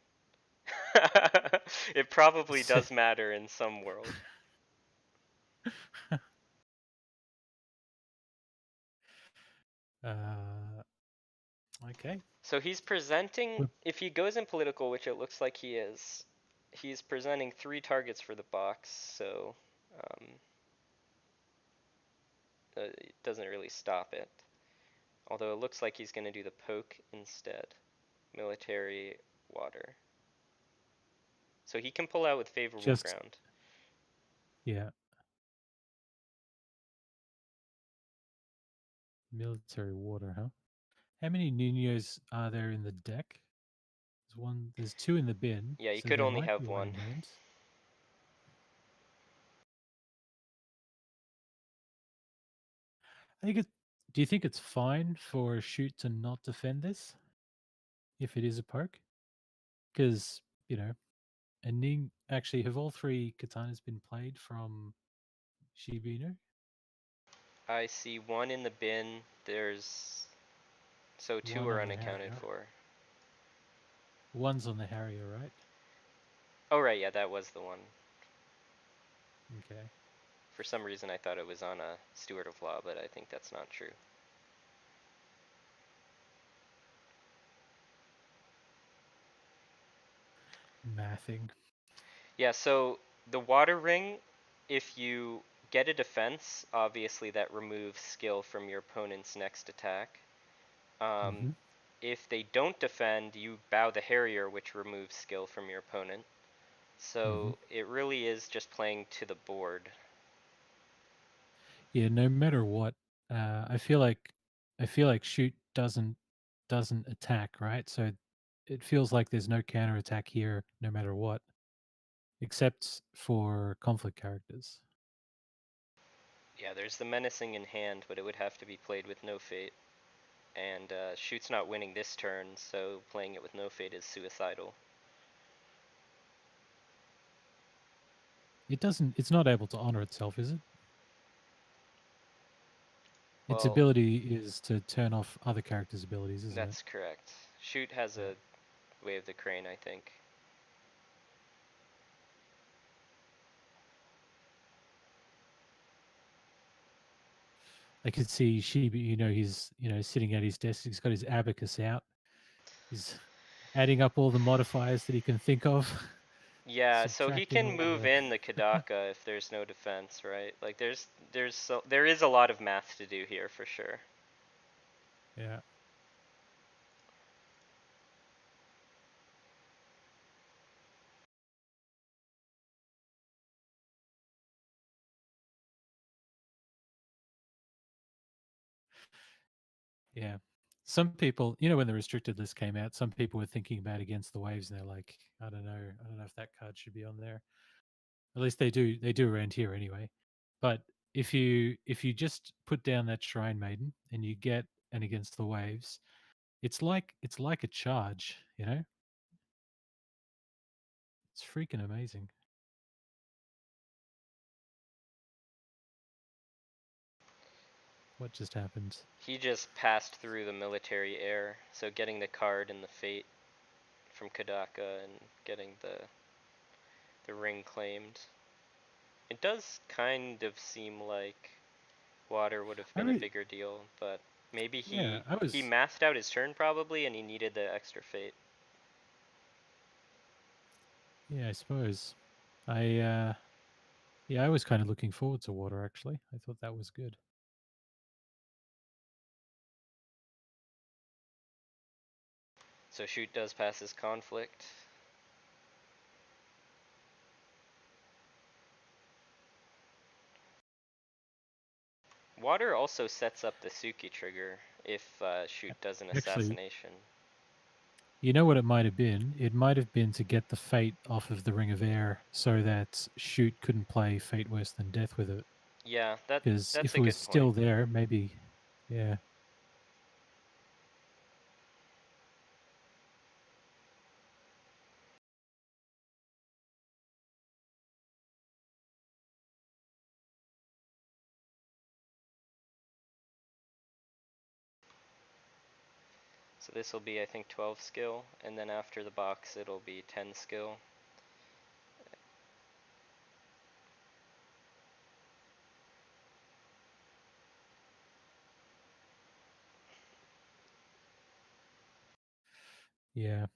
It probably does matter in some world. Uh, okay. So he's presenting, We're if he goes in political, which it looks like he is, he's presenting 3 targets for the box, so um, it doesn't really stop it. Although it looks like he's going to do the poke instead. Military, water. So he can pull out with favorable just ground. yeah. Military water, huh? How many Ninos are there in the deck? There's one. There's two in the bin, Yeah, he so could there only might be have one one. in hand. I think it. Do you think it's fine for Shoot to not defend this if it is a poke? Because and Ning actually have all three katanas been played from Shibino? I see one in the bin. There's so 2 One are on the unaccounted Harrier. for. One's on the Harrier, right? Oh right, yeah, that was the one. Okay. For some reason I thought it was on a Steward of Law, but I think that's not true. Mathing. Yeah, so the water ring, if you get a defense, obviously that removes skill from your opponent's next attack. Um, Mm-hmm. if they don't defend, you bow the Harrier, which removes skill from your opponent. Mm-hmm. So it really is just playing to the board. Yeah, no matter what, I feel like Shoot doesn't attack, right? So it feels like there's no counter attack here, no matter what, except for conflict characters. Yeah, there's the menacing in hand, but it would have to be played with no fate. And Shoot's not winning this turn, so playing it with no fate is suicidal. It doesn't. It's not able to honor itself, is it? Its Well, ability is to turn off other characters' abilities, isn't it? that's correct. Shoot has Yeah. a Way of the Crane, I think. I could see Shibi. He's sitting at his desk. He's got his abacus out. He's adding up all the modifiers that he can think of, Yeah, so he subtracting can all move the. in the Kadaka if there's no defense, right? Like there is a lot of math to do here for sure. Yeah. Yeah. Some people, when the restricted list came out, some people were thinking about Against the Waves, and they're like, I don't know. I don't know if that card should be on there. At least they do. They do around here anyway. But if you just put down that Shrine Maiden and you get an Against the Waves, it's like a charge. It's freaking amazing. What just happened? He just passed through the military air, so getting the card and the fate from Kadaka and getting the ring claimed. It does kind of seem like water would have I been a really, bigger deal, but maybe yeah, he mathed out his turn probably and he needed the extra fate. yeah, I suppose. I yeah, I was kind of looking forward to water actually. I thought that was good. So Shoot does pass his conflict. Water also sets up the Suki trigger if Shoot does an Actually, assassination. you know what it might have been? It might have been to get the fate off of the Ring of Air so that Shoot couldn't play Fate Worse Than Death with it. Yeah, Because that's if a it was good point. still there, maybe, yeah. So this will be I think 12 skill, and then after the box it'll be 10 skill. Yeah.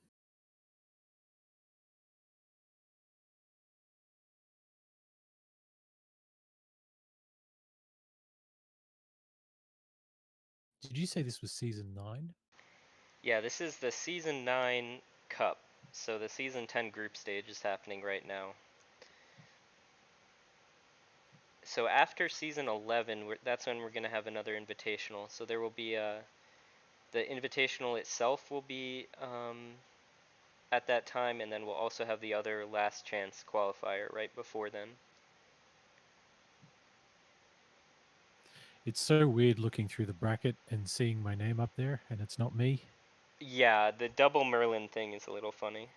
Did you say this was season 9? Yeah, this is the season 9 cup. So the season 10 group stage is happening right now. So after season 11, that's when we're going to have another invitational. So there will be the invitational itself will be at that time, and then we'll also have the other last chance qualifier right before then. It's so weird looking through the bracket and seeing my name up there, and it's not me. Yeah, the double Merlin thing is a little funny.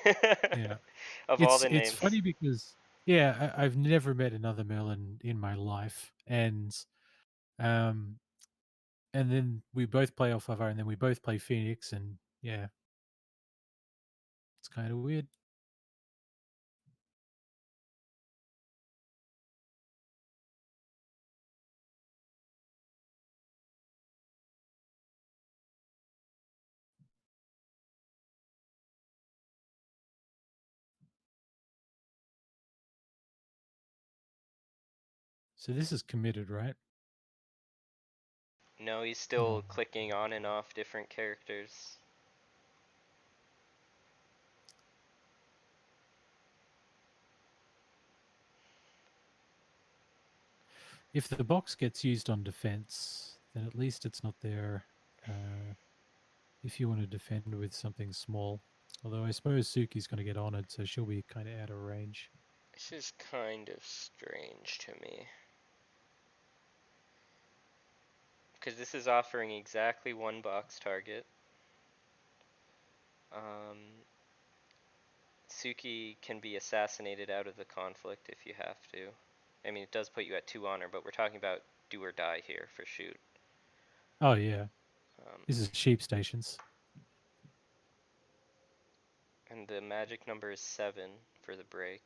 Yeah. Of all It's the it's names. funny because yeah, I've never met another Merlin in my life, um, and then we both play Alfava, and then we both play Phoenix, and yeah, it's kind of weird. So this is committed, right? No, he's Oh, still clicking on and off different characters. if the box gets used on defense, then at least it's not there. If you want to defend with something small, although I suppose Suki's going to get honored, so she'll be kind of out of range. This is kind of strange to me. Because this is offering exactly one box target. Um, Suki can be assassinated out of the conflict if you have to. I mean, it does put you at 2 honor, but we're talking about do or die here for shoot. Oh yeah, Um, this is sheep stations. and the magic number is 7 for the break.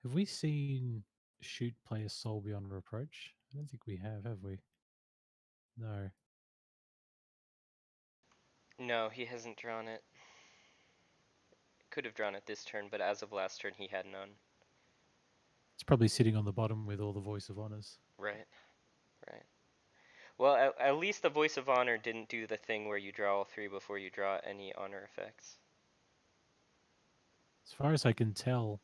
Have we seen shoot play a soul beyond reproach? I don't think we have we? No. No, he hasn't drawn it. Could have drawn it this turn, but as of last turn, he had none. It's probably sitting on the bottom with all the voice of honors. Right, right. Well, at least the Voice of Honor didn't do the thing where you draw all 3 before you draw any honor effects. As far as I can tell,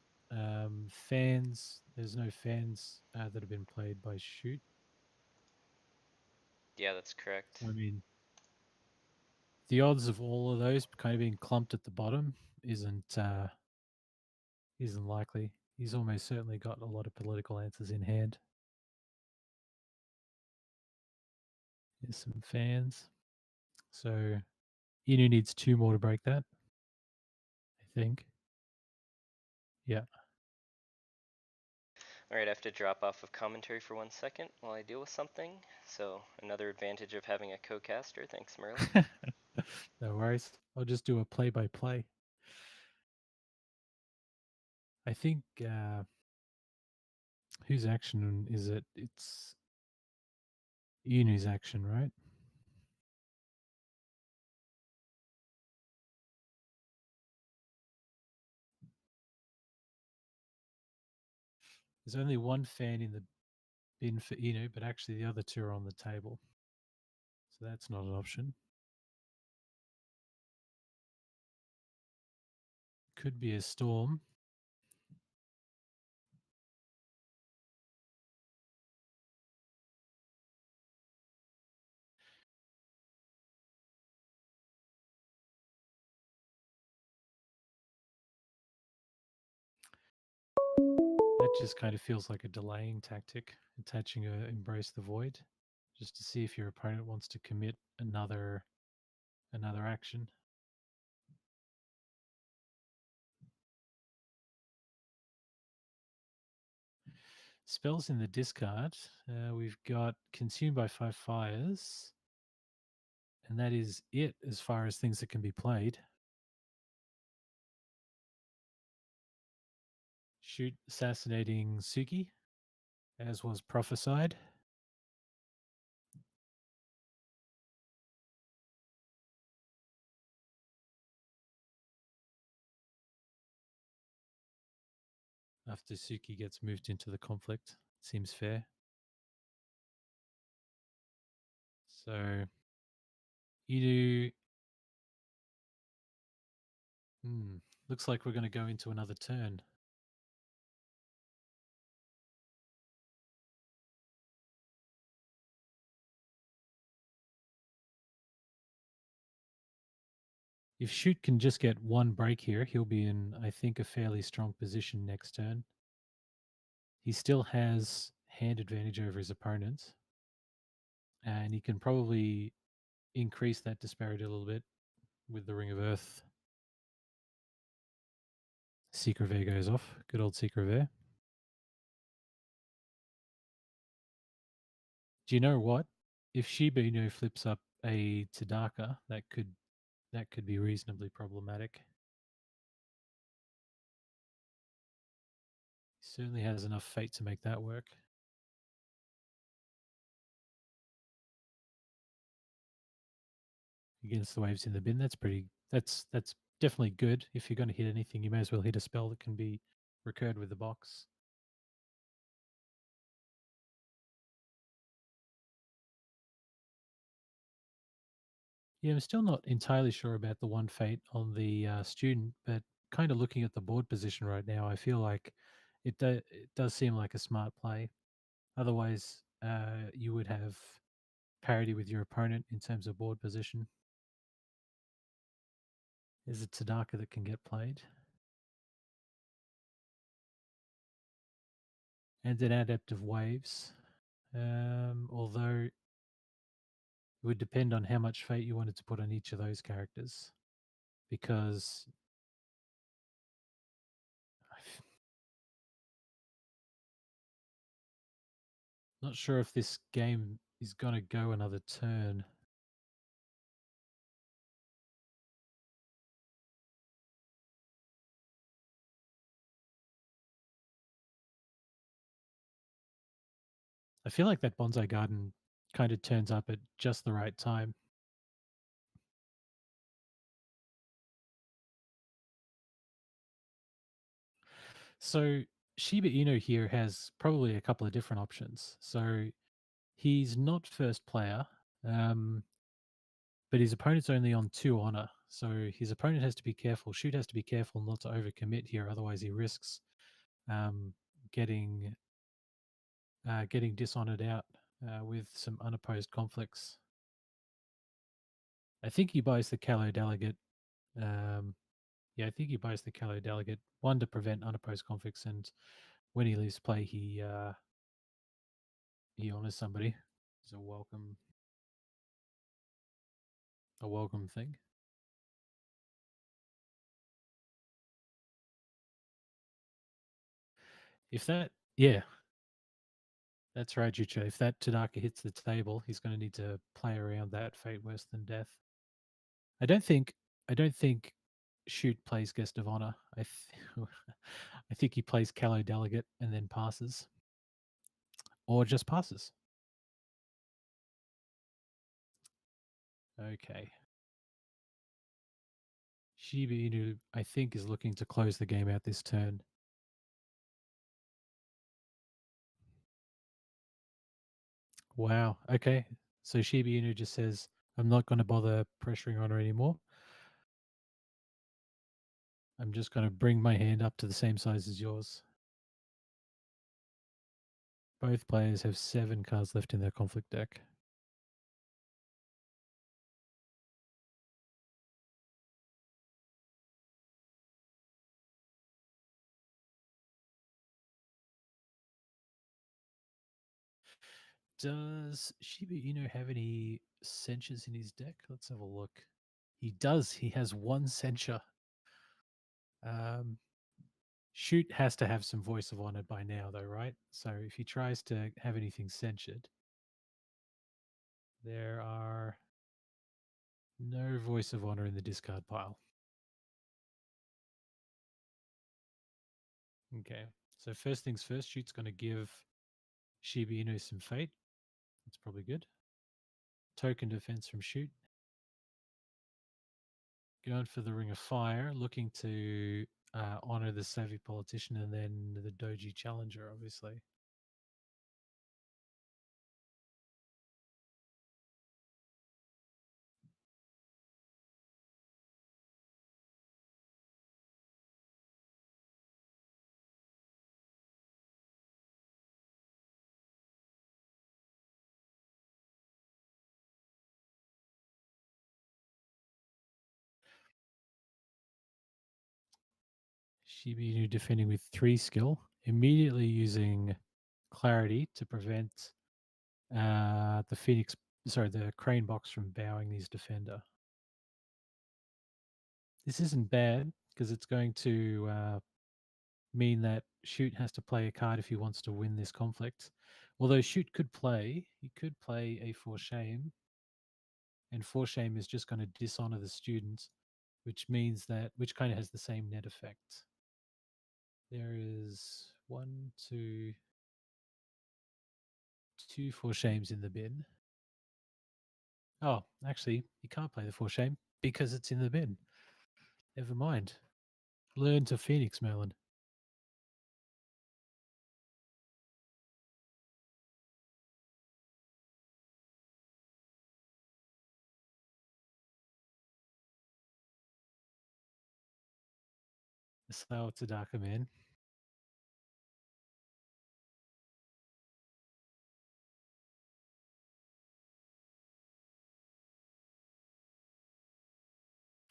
fans, there's no fans that have been played by shoot. Yeah, that's correct. So, I mean, the odds of all of those kind of being clumped at the bottom isn't likely. He's almost certainly got a lot of political answers in hand. Here's some fans. So Inu needs 2 more to break that, I think. Yeah. Alright, I have to drop off of commentary for 1 second while I deal with something. So, another advantage of having a co-caster. Thanks, Merlin. No worries. I'll just do a play by play. I think whose action is it? It's Inu's action, right? There's only one fan in the bin for Inu, but actually the other 2 are on the table. So that's not an option. Could be a storm. That just kind of feels like a delaying tactic, attaching a embrace the void, just to see if your opponent wants to commit another action. Spells in the discard. We've got consumed by 5 fires, And that is it as far as things that can be played. Shoot assassinating Suki, as was prophesied. After Suki gets moved into the conflict. Seems fair. So Idu. Hmm, looks like we're going to go into another turn. If Shoot can just get one break here, he'll be in, I think, a fairly strong position next turn. He still has hand advantage over his opponent, and he can probably increase that disparity a little bit with the Ring of Earth. Seeker of Air goes off. Good old Seeker of Air. Do you know what? If Shiba Inu flips up a Tadaka, that could be reasonably problematic. He certainly has enough fate to make that work. Against the waves in the bin, that's pretty. That's definitely good. If you're going to hit anything, you may as well hit a spell that can be recurred with the box. Yeah, I'm still not entirely sure about the one fate on the student, but kind of looking at the board position right now, I feel like it does seem like a smart play. Otherwise, you would have parity with your opponent in terms of board position. Is it Tadaka that can get played? And an Adept of Waves. Although it would depend on how much fate you wanted to put on each of those characters. Because I'm not sure if this game is going to go another turn. I feel like that Bonsai Garden kind of turns up at just the right time. So Shiba Inu here has probably a couple of different options. So he's not first player, but his opponent's only on 2 honor. So his opponent has to be careful. Shoot has to be careful not to overcommit here, otherwise he risks um, getting getting dishonored out with some unopposed conflicts. I think he buys the Callow Delegate. Yeah, I think he buys the Callow Delegate, one to prevent unopposed conflicts, and when he leaves play, he honors somebody. It's a welcome thing. If that, yeah, that's right, Jucho. If that Tadaka hits the table, he's going to need to play around that fate worse than death. I don't think. I don't think Shoot plays Guest of Honor. I think he plays Callow Delegate and then passes, or just passes. Okay. Shiba Inu, I think, is looking to close the game out this turn. Wow. Okay. So Shiba Inu just says, I'm not going to bother pressuring on her anymore. I'm just going to bring my hand up to the same size as yours. Both players have 7 cards left in their conflict deck. Does Shiba Inu have any censures in his deck? Let's have a look. He does. He has 1 censure. Um, Shoot has to have some voice of honor by now, though, right? So if he tries to have anything censured, there are No voice of honor in the discard pile. Okay. So first things first, Shoot's going to give Shiba Inu some fate. That's probably good. Token defense from Shoot. Going for the Ring of Fire, looking to honor the savvy politician and then the Doji challenger, obviously. Shiba Inu defending with 3 skill, immediately using Clarity to prevent the Crane box from bowing his defender. This isn't bad because it's going to mean that Shoot has to play a card if he wants to win this conflict. Although Shoot he could play a For Shame, and For Shame is just going to dishonor the student, which kind of has the same net effect. There is two For Shames in the bin. Oh, actually, you can't play the For Shame because it's in the bin. Never mind. Learn to Phoenix, Merlin. So it's a darker man.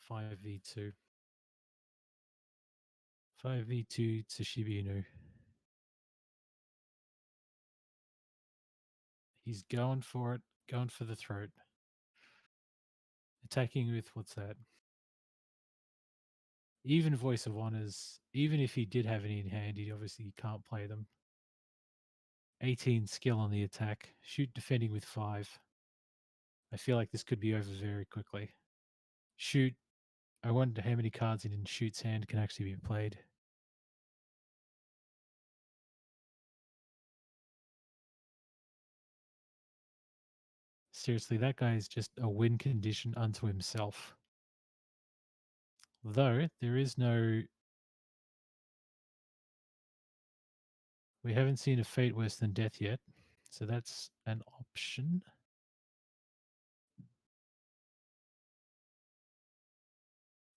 Five v two. 5v2 Tsushibi Inu. He's going for it, going for the throat. Attacking with what's that? Even Voice of Honors, even if he did have any in hand, he obviously can't play them. 18 skill on the attack. Shoot defending with 5. I feel like this could be over very quickly. Shoot. I wonder how many cards in Shoot's hand can actually be played. Seriously, that guy is just a win condition unto himself. Though there is no. We haven't seen a fate worse than death yet, so that's an option.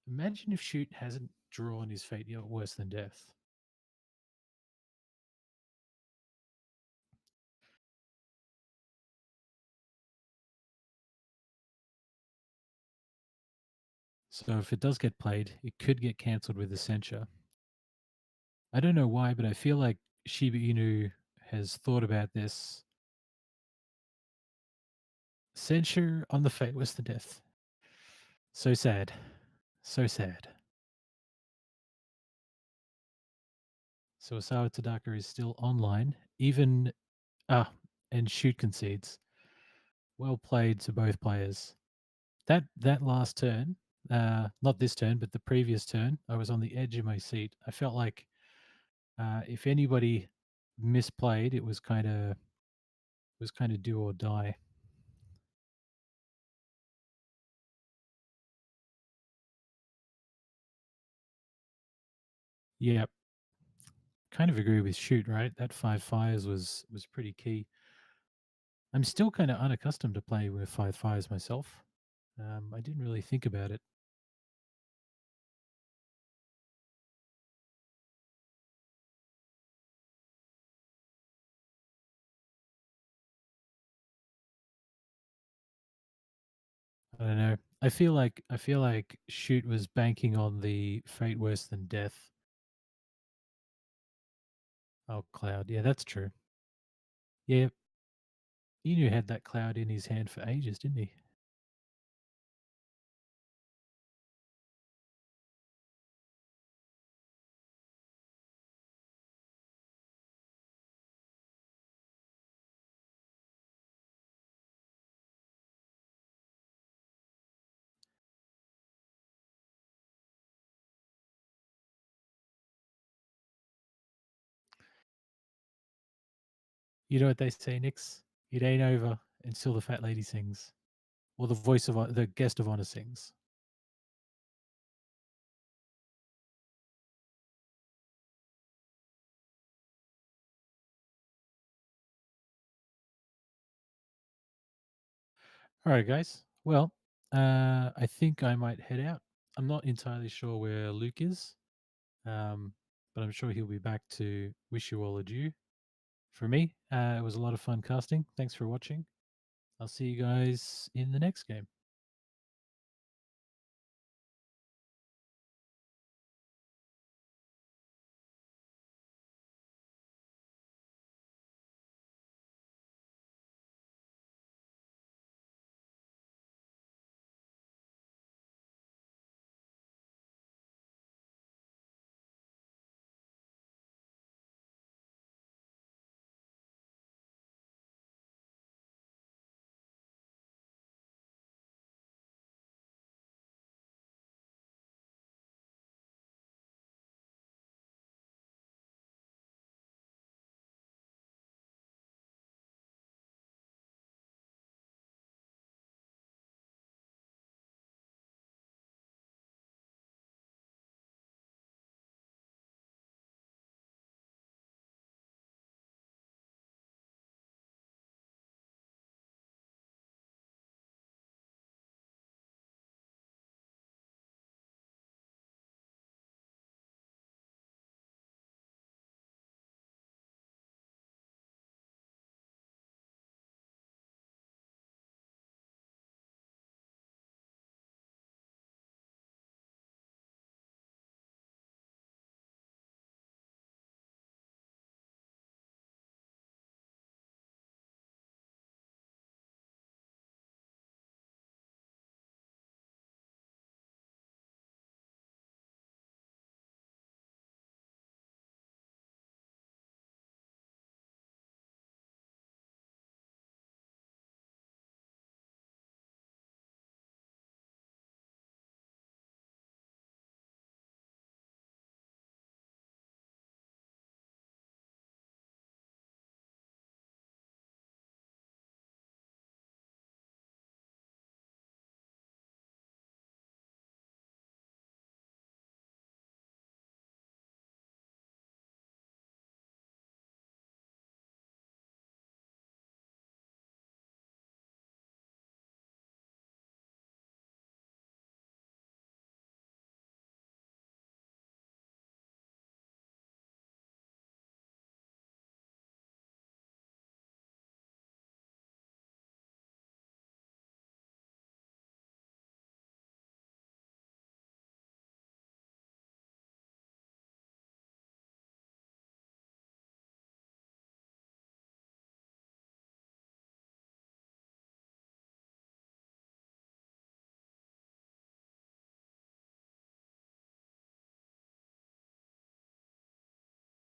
Imagine if Shoot hasn't drawn his fate yet worse than death. So if it does get played, it could get cancelled with the censure. I don't know why, but I feel like Shiba Inu has thought about this. Censure on the fate worse than death. So sad. So sad. So Osawa Tadaka is still online, even and Shoot concedes. Well played to both players. That last turn, not this turn, but the previous turn, I was on the edge of my seat. I felt like if anybody misplayed, it was kind of do or die. Yeah, kind of agree with Shoot. Right, that 5 fires was pretty key. I'm still kind of unaccustomed to playing with 5 fires myself. I didn't really think about it. I don't know. I feel like Shoot was banking on the fate worse than death. Oh, Cloud. Yeah, that's true. Yeah, Inu had that Cloud in his hand for ages, didn't he? You know what they say, Nix? It ain't over until the fat lady sings, or the voice of the guest of honor sings. All right, guys. Well, I think I might head out. I'm not entirely sure where Luke is, um, but I'm sure he'll be back to wish you all adieu. For me, it was a lot of fun casting. Thanks for watching. I'll see you guys in the next game.